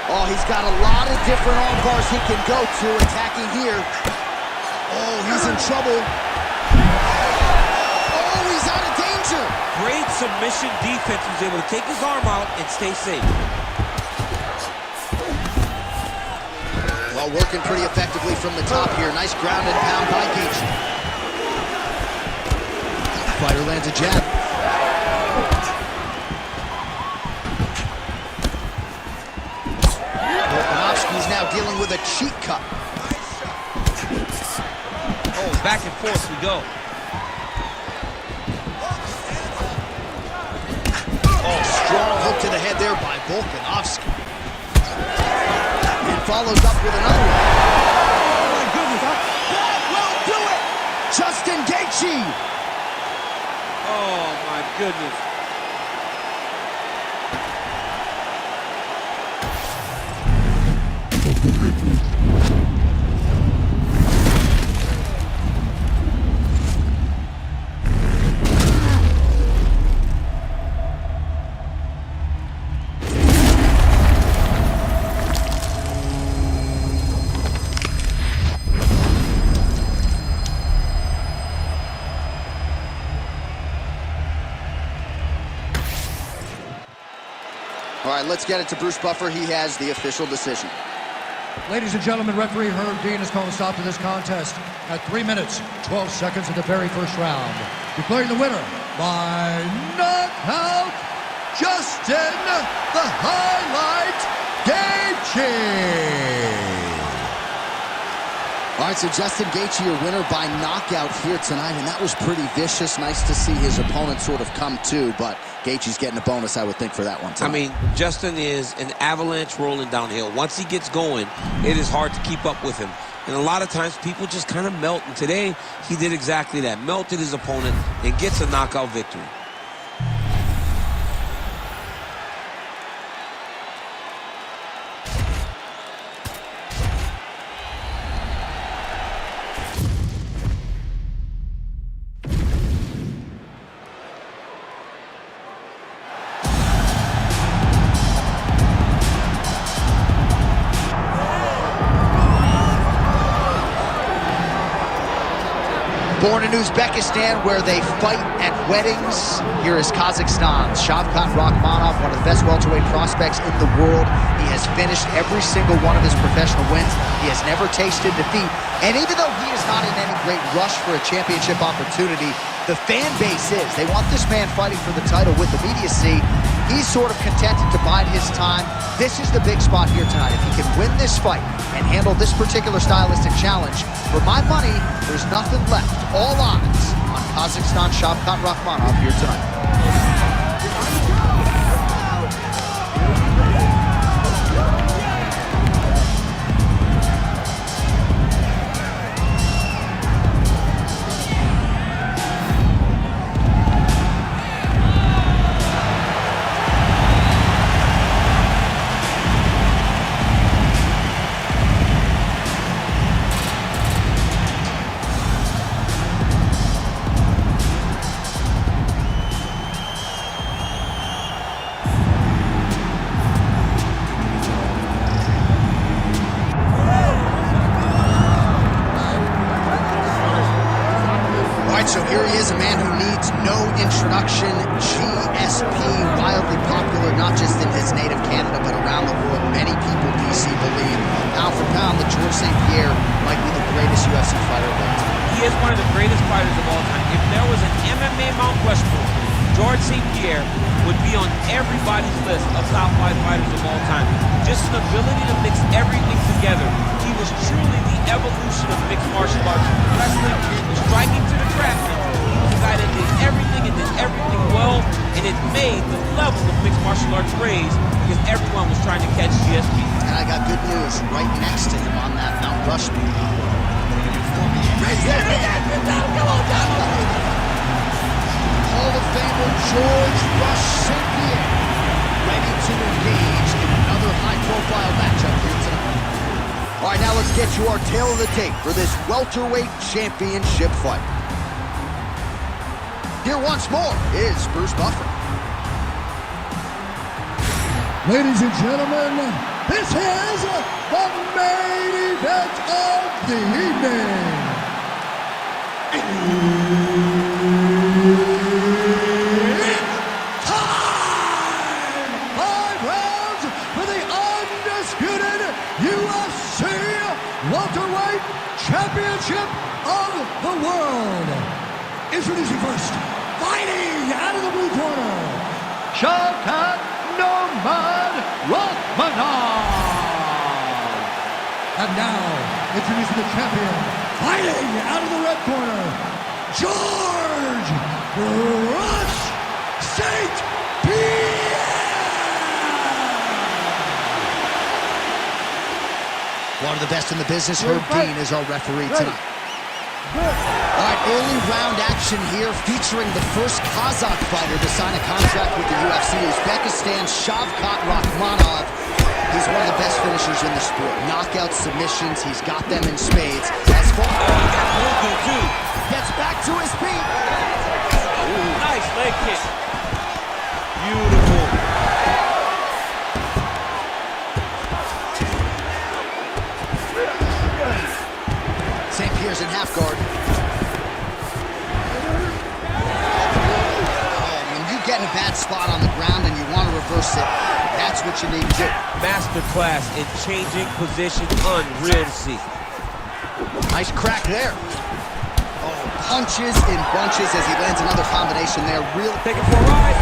Oh, he's got a lot of different arm bars he can go to, attacking here. Oh, he's in trouble. Oh, he's out of danger. Great submission defense. He was able to take his arm out and stay safe. Well, working pretty effectively from the top here. Nice ground and pound by Gaethje. Fighter lands a jab. Volkanovski's now dealing with a cheek cut. Oh, back and forth we go. Oh, strong hook to the head there by Volkanovski. And follows up with another one. Oh, my goodness. That will do it! Justin Gaethje! Oh, my goodness. All right, let's get it to Bruce Buffer. He has the official decision. Ladies and gentlemen, referee Herb Dean has called a stop to this contest at 3 minutes, 12 seconds of the very first round. Declaring the winner by knockout, Justin the Highlight Gaethje. All right, so Justin Gaethje, your winner by knockout here tonight, and that was pretty vicious. Nice to see his opponent sort of come to, but Gaethje's getting a bonus, I would think, for that one tonight. I mean, Justin is an avalanche rolling downhill. Once he gets going, it is hard to keep up with him. And a lot of times, people just kind of melt. And today, he did exactly that. Melted his opponent and gets a knockout victory. Born in Uzbekistan, where they fight at weddings. Here is Kazakhstan's Shavkat Rakhmonov, one of the best welterweight prospects in the world. He has finished every single one of his professional wins. He has never tasted defeat. And even though he is not in any great rush for a championship opportunity, the fan base is. They want this man fighting for the title with immediacy. He's sort of contented to bide his time. This is the big spot here tonight. If he can win this fight and handle this particular stylistic challenge, for my money, there's nothing left. All odds on Kazakhstan Shavkat Rakhmonov here tonight. introduction. GSP, wildly popular, not just in his native Canada, but around the world. Many people, DC, believe, pound for pound, that Georges St. Pierre might be the greatest UFC fighter of all time. He is one of the greatest fighters of all time. If there was an MMA Mount Rushmore, Georges St. Pierre would be on everybody's list of top 5 fighters of all time. Just an ability to mix everything together. He was truly the evolution of mixed martial arts. Wrestling, striking to the grappling. He was a guy that did everything and did everything well, and it made the level of mixed martial arts raise because everyone was trying to catch GSP. And I got good news right next to him on that Mount Rushmore. Come on, John! Hall of Famer George Rush St. Pierre, ready to engage in another high-profile matchup here tonight. All right, now let's get you our tail of the tape for this welterweight championship fight. Here once more is Bruce Buffer. Ladies and gentlemen, this is the main event of the evening. Welterweight Championship of the World. Introducing first, fighting out of the blue corner, Octagon Rachmanov. And now, introducing the champion, fighting out of the red corner, George Rush St. Pierre. One of the best in the business, Herb Dean, is our referee tonight. All right, early round action here featuring the first Kazakh fighter to sign a contract with the UFC, Uzbekistan's Shavkat Rakhmonov. He's one of the best finishers in the sport. Knockout submissions, he's got them in spades. That's far. He got movement, too. Gets back to his feet. Ooh, nice leg kick. Beautiful. St. Pierre's in half guard. When you get in a bad spot on the ground and you want to reverse it, that's what you need to do. Masterclass in changing position, unreal to see. Nice crack there. Oh, punches in bunches as he lands another combination there. Real. Taking for a ride.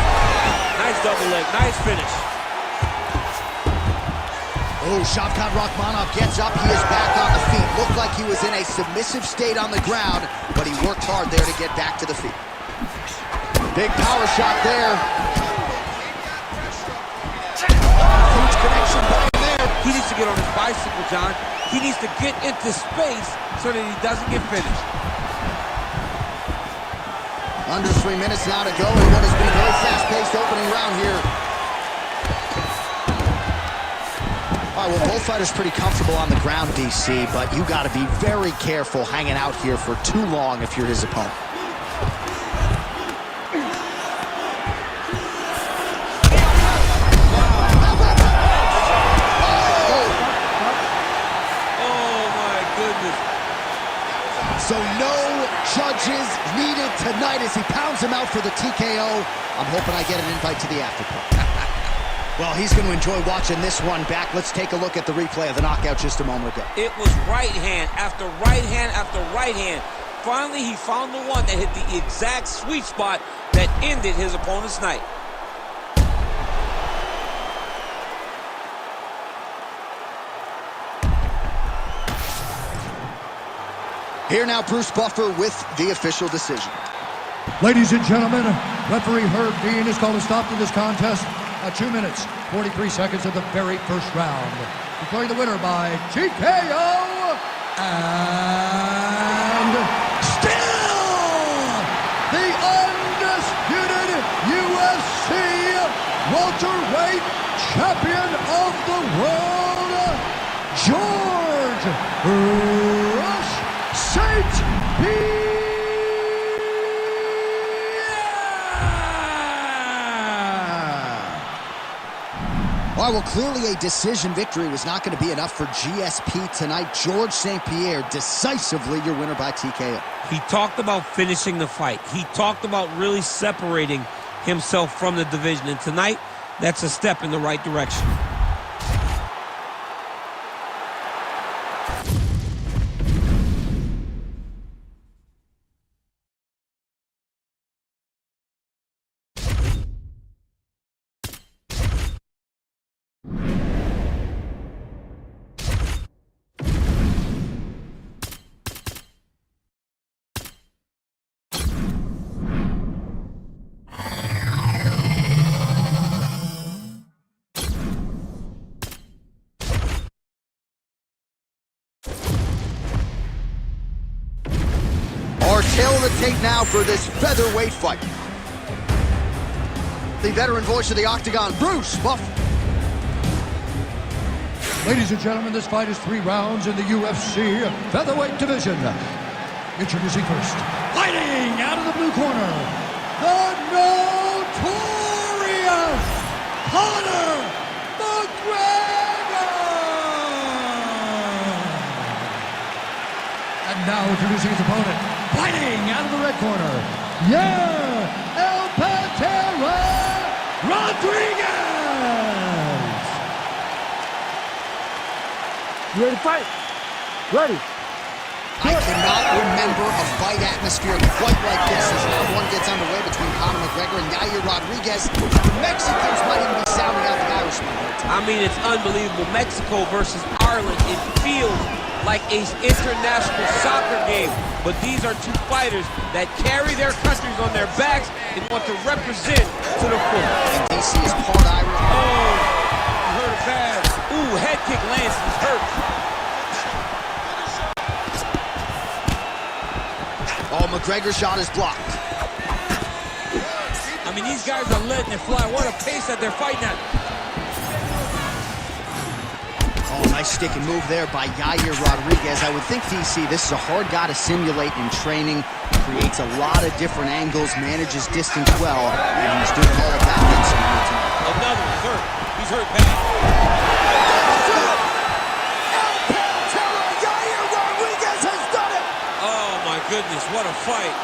Nice double leg, nice finish. Oh, Shavkat Rakhmonov gets up. He is back on the feet. Looked like he was in a submissive state on the ground, but he worked hard there to get back to the feet. Big power shot there. Huge connection by there. He needs to get on his bicycle, John. He needs to get into space so that he doesn't get finished. Under 3 minutes now to go in what has been a very fast-paced opening round here. All right, well, both fighters pretty comfortable on the ground, DC, but you got to be very careful hanging out here for too long if you're his opponent. Oh, my goodness. So no judges needed tonight as he pounds him out for the TKO. I'm hoping I get an invite to the after party. Well, he's going to enjoy watching this one back. Let's take a look at the replay of the knockout just a moment ago. It was right hand after right hand after right hand. Finally, he found the one that hit the exact sweet spot that ended his opponent's night. Here now, Bruce Buffer with the official decision. Ladies and gentlemen, referee Herb Dean has called a stop to this contest at 2 minutes, 43 seconds of the very first round. Declaring the winner by TKO, and still the undisputed UFC welterweight champion of the world, George Rush St. Pierre. All All right, well, clearly a decision victory was not going to be enough for GSP tonight. George St. Pierre, decisively your winner by TKO. He talked about finishing the fight. He talked about really separating himself from the division. And tonight, that's a step in the right direction. Our tail of the tape now for this featherweight fight. The veteran voice of the Octagon, Bruce Buffer. Ladies and gentlemen, this fight is 3 rounds in the UFC featherweight division. Introducing first, fighting out of the blue corner, the notorious Conor McGregor! And now introducing his opponent, fighting out of the red corner, El Pantera Rodriguez! You ready to fight? Ready. I cannot remember a fight atmosphere quite like this as round 1 gets underway between Conor McGregor and Yair Rodriguez. The Mexicans might even be sounding out the Irishman. I mean, it's unbelievable. Mexico versus Ireland. It feels like an international soccer game. But these are two fighters that carry their countries on their backs and want to represent to the full. And DC is part Irish. Oh, you heard it bad. Ooh, head kick lands. He's hurt. Oh, McGregor's shot is blocked. I mean, these guys are letting it fly. What a pace that they're fighting at. Oh, nice stick and move there by Yair Rodriguez. I would think, DC, this is a hard guy to simulate in training. Creates a lot of different angles, manages distance well, and he's doing all of that. Another, he's hurt. He's hurt bad. Yair Rodriguez has done it! Oh, my goodness, what a fight.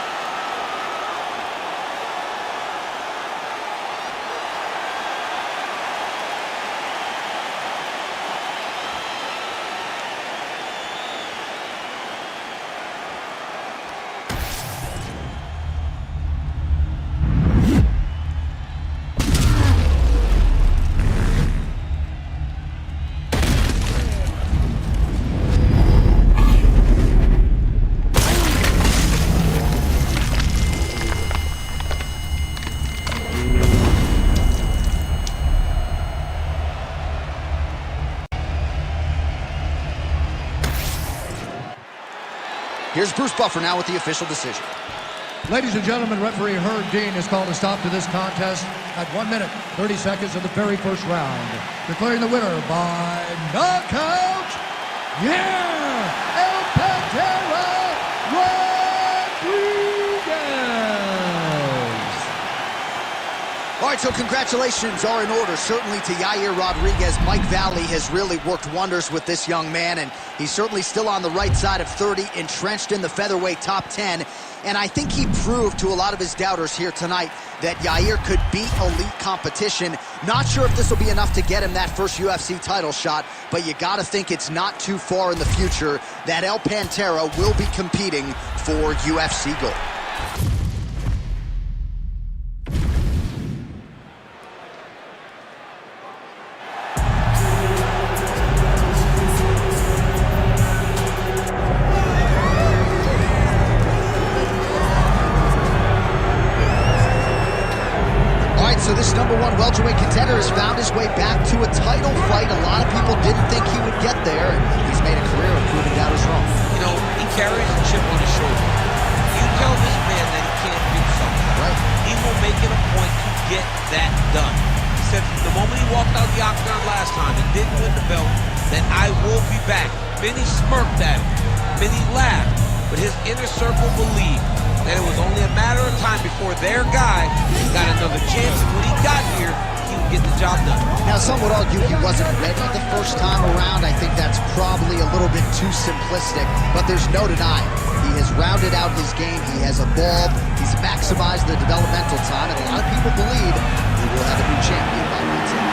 Here's Bruce Buffer now with the official decision. Ladies and gentlemen, referee Herb Dean has called a stop to this contest at 1 minute, 30 seconds of the very first round. Declaring the winner by knockout, El Pantera Rodriguez! All right, so congratulations are in order, certainly to Yair Rodriguez. Mike Valley has really worked wonders with this young man, and he's certainly still on the right side of 30, entrenched in the featherweight top 10. And I think he proved to a lot of his doubters here tonight that Yair could beat elite competition. Not sure if this will be enough to get him that first UFC title shot, but you got to think it's not too far in the future that El Pantera will be competing for UFC gold. So this #1 welterweight contender has found his way back to a title fight. A lot of people didn't think he would get there, and he's made a career of proving doubters wrong. You know, he carries a chip on his shoulder. You tell this man that he can't do something, Right. he will make it a point to get that done. He said the moment he walked out the Octagon last time and didn't win the belt, that I will be back. Many smirked at him. Many laughed. But his inner circle believed that it was only a matter of time before their guy got another chance. And when he got here, he get the job done. Now, some would argue he wasn't ready the first time around. I think that's probably a little bit too simplistic, but there's no denying. He has rounded out his game. He has evolved. He's maximized the developmental time, and a lot of people believe he will have a new champion by Wednesday.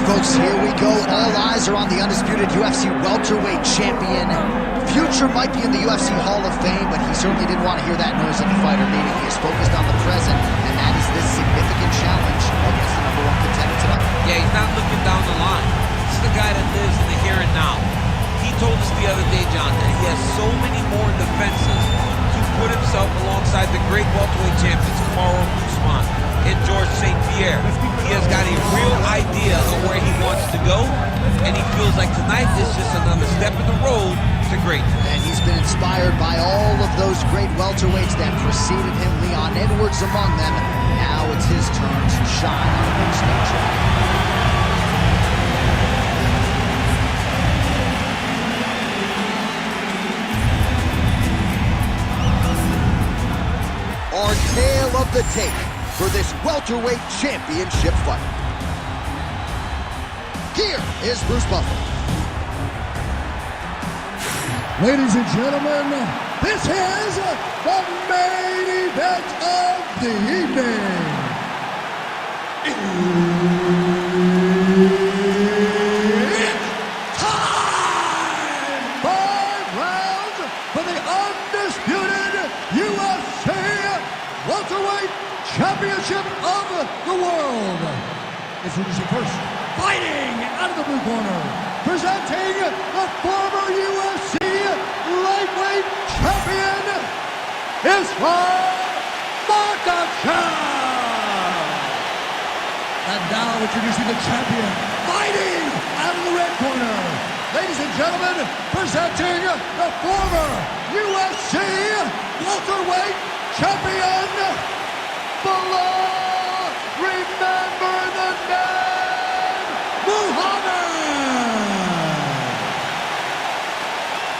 Folks, here we go. All eyes are on the undisputed UFC welterweight champion. Future might be in the UFC Hall of Fame, but he certainly didn't want to hear that noise at the fighter meeting. He is focused on the present, and that is this significant challenge against the #1 contender tonight. Yeah, he's not looking down the line. This is the guy that lives in the here and now. He told us the other day, John, that he has so many more defenses to put himself alongside the great welterweight champions, Kamaru Usman and George St. Pierre. He has got a real idea of where he wants to go, and he feels like tonight is just another step in the road to greatness. And he's been inspired by all of those great welterweights that preceded him, Leon Edwards among them. Now it's his turn to shine on the big stage. Our tale of the tape for this welterweight championship fight. Here is Bruce Buffer. Ladies and gentlemen, this is the main event of the evening. It's time! 5 rounds for the undisputed UFC welterweight championship of the world. Introducing first, fighting out of the blue corner, presenting the former UFC lightweight champion, Islam Makhachev. And now introducing the champion, fighting out of the red corner, ladies and gentlemen, presenting the former UFC welterweight champion, below, remember the name, Muhammad.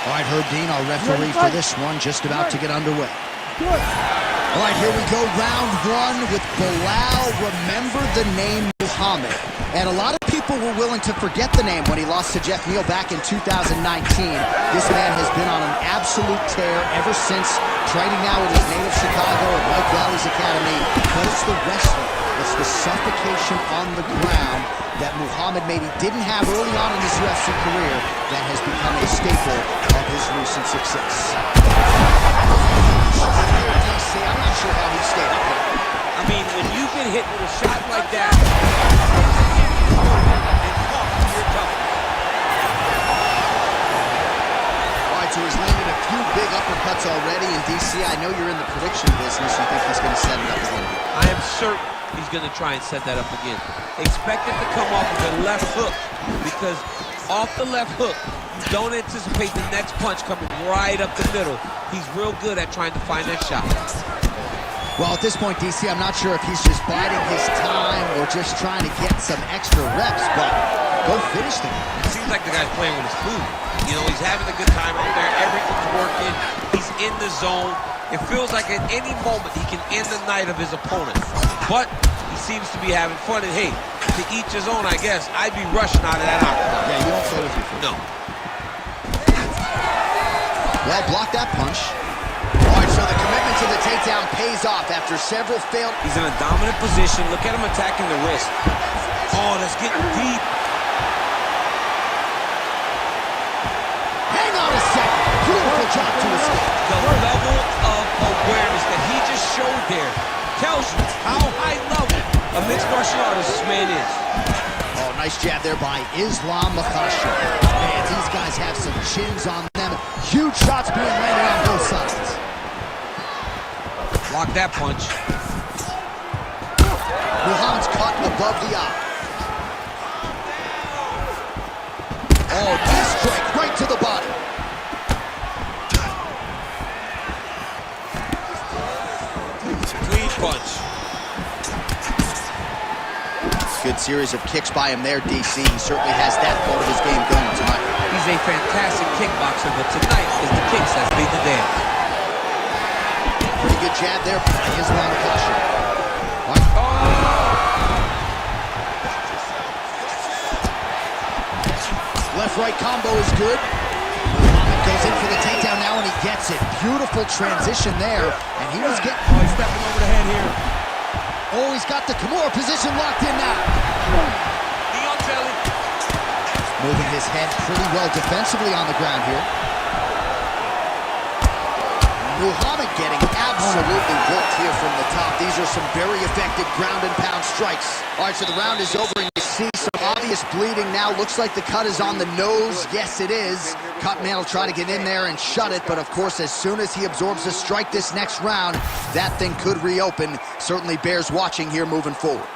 All right, Herb Dean, our referee for this one, just about to get underway. Good. All right, here we go, round one with Bilal. Remember the name Muhammad. And a lot of people were willing to forget the name when he lost to Jeff Neal back in 2019. This man has been on an absolute tear ever since, training now with his native Chicago at White Valley's Academy. But it's the wrestling, it's the suffocation on the ground that Muhammad maybe didn't have early on in his UFC career that has become a staple of his recent success. I'm not sure how he stayed up here. I mean, when you get hit with a shot like that, and tough, you're tough. All right, so he's landed a few big uppercuts already in DC. I know you're in the prediction business. You think he's going to set it up again? I am certain he's going to try and set that up again. Expect it to come off with a left hook, because off the left hook, you don't anticipate the next punch coming right up the middle. He's real good at trying to find that shot. Well, at this point, DC, I'm not sure if he's just biding his time or just trying to get some extra reps, but go finish the guy. It seems like the guy's playing with his food. You know, he's having a good time out there. Everything's working. He's in the zone. It feels like at any moment he can end the night of his opponent. But he seems to be having fun. And hey, to each his own, I guess. I'd be rushing out of that octagon. Yeah, you don't play with your food. No. Well, block that punch. All right, so the commitment to the takedown pays off after several failed. He's in a dominant position. Look at him attacking the wrist. Oh, that's getting deep. Hang on a second. Beautiful job to escape. The level of awareness that he just showed there tells you how high level a mixed martial artist this man is. Oh, nice jab there by Islam Makhachev. Man, these guys have some chins on them. Huge shots being landed on both sides. Block that punch. Muhammad's caught above the eye. Oh, knee strike right to the body. Clean punch. Good series of kicks by him there, DC. He certainly has that part of his game going tonight. He's a fantastic kickboxer, but tonight is the kicks that made the dance. Pretty good jab there by Islam Kasha. Left-right combo is good. Muhammad goes in for the takedown now, and he gets it. Beautiful transition there, and he was getting... Oh, he's stepping over the head here. Oh, he's got the Kimura position locked in now. Knee on belly. Moving his head pretty well defensively on the ground here. Muhammad getting absolutely worked here from the top. These are some very effective ground and pound strikes. All right, so the round is over, and you see some obvious bleeding now. Looks like the cut is on the nose. Yes, it is. Cutman will try to get in there and shut it, but of course, as soon as he absorbs a strike this next round, that thing could reopen. Certainly bears watching here moving forward.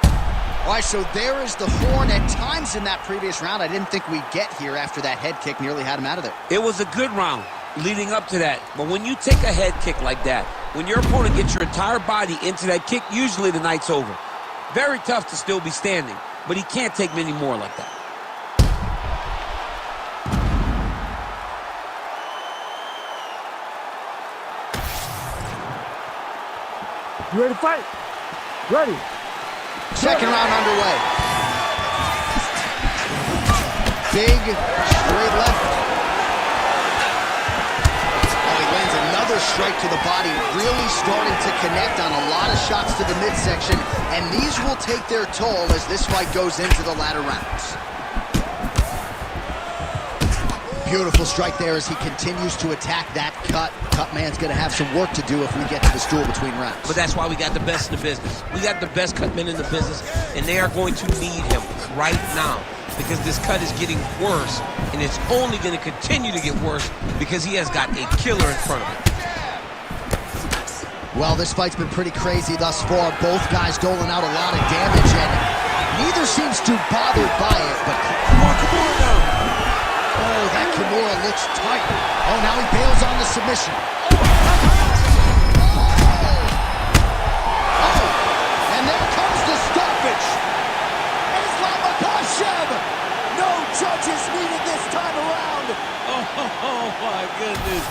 All right, so there is the horn. At times in that previous round, I didn't think we'd get here after that head kick nearly had him out of there. It was a good round leading up to that, but when you take a head kick like that, when your opponent gets your entire body into that kick, usually the night's over. Very tough to still be standing, but he can't take many more like that. You ready to fight? Ready. Second round underway. Big straight left. Oh, he lands another strike to the body, really starting to connect on a lot of shots to the midsection, and these will take their toll as this fight goes into the latter rounds. Beautiful strike there as he continues to attack that cut. Cutman's going to have some work to do if we get to the stool between rounds. But that's why we got the best in the business. We got the best cut men in the business, and they are going to need him right now because this cut is getting worse, and it's only going to continue to get worse because he has got a killer in front of him. Well, this fight's been pretty crazy thus far. Both guys doling out a lot of damage, and neither seems too bothered by it, but... Come on now. Oh, that Kimura looks tight. Oh, now he bails on the submission. Oh, and there comes the stoppage. Islam Makhachev. No judges needed this time around. Oh, my goodness.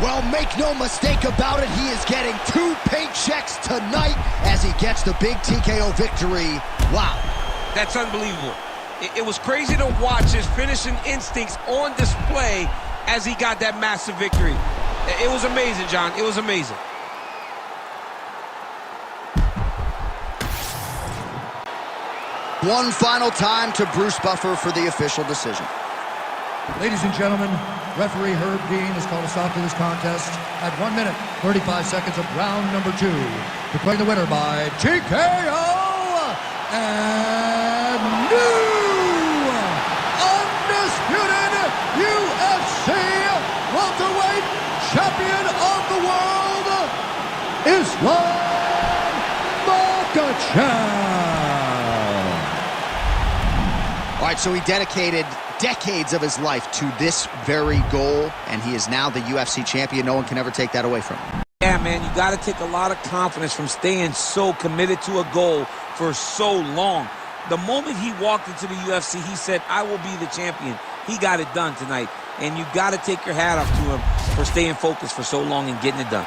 Well, make no mistake about it, he is getting 2 paychecks tonight as he gets the big TKO victory. Wow. That's unbelievable. It was crazy to watch his finishing instincts on display as he got that massive victory. It was amazing, John. It was amazing. One final time to Bruce Buffer for the official decision. Ladies and gentlemen, referee Herb Dean has called a stop to this contest at 1 minute, 35 seconds of round number 2. Declaring the winner by TKO and new undisputed UFC welterweight champion of the world, Islam Makhachev. All right, so he dedicated decades of his life to this very goal, and he is now the UFC champion. No one can ever take that away from him. Yeah, man, you got to take a lot of confidence from staying so committed to a goal for so long. The moment he walked into the UFC, he said, I will be the champion. He got it done tonight, and you got to take your hat off to him for staying focused for so long and getting it done.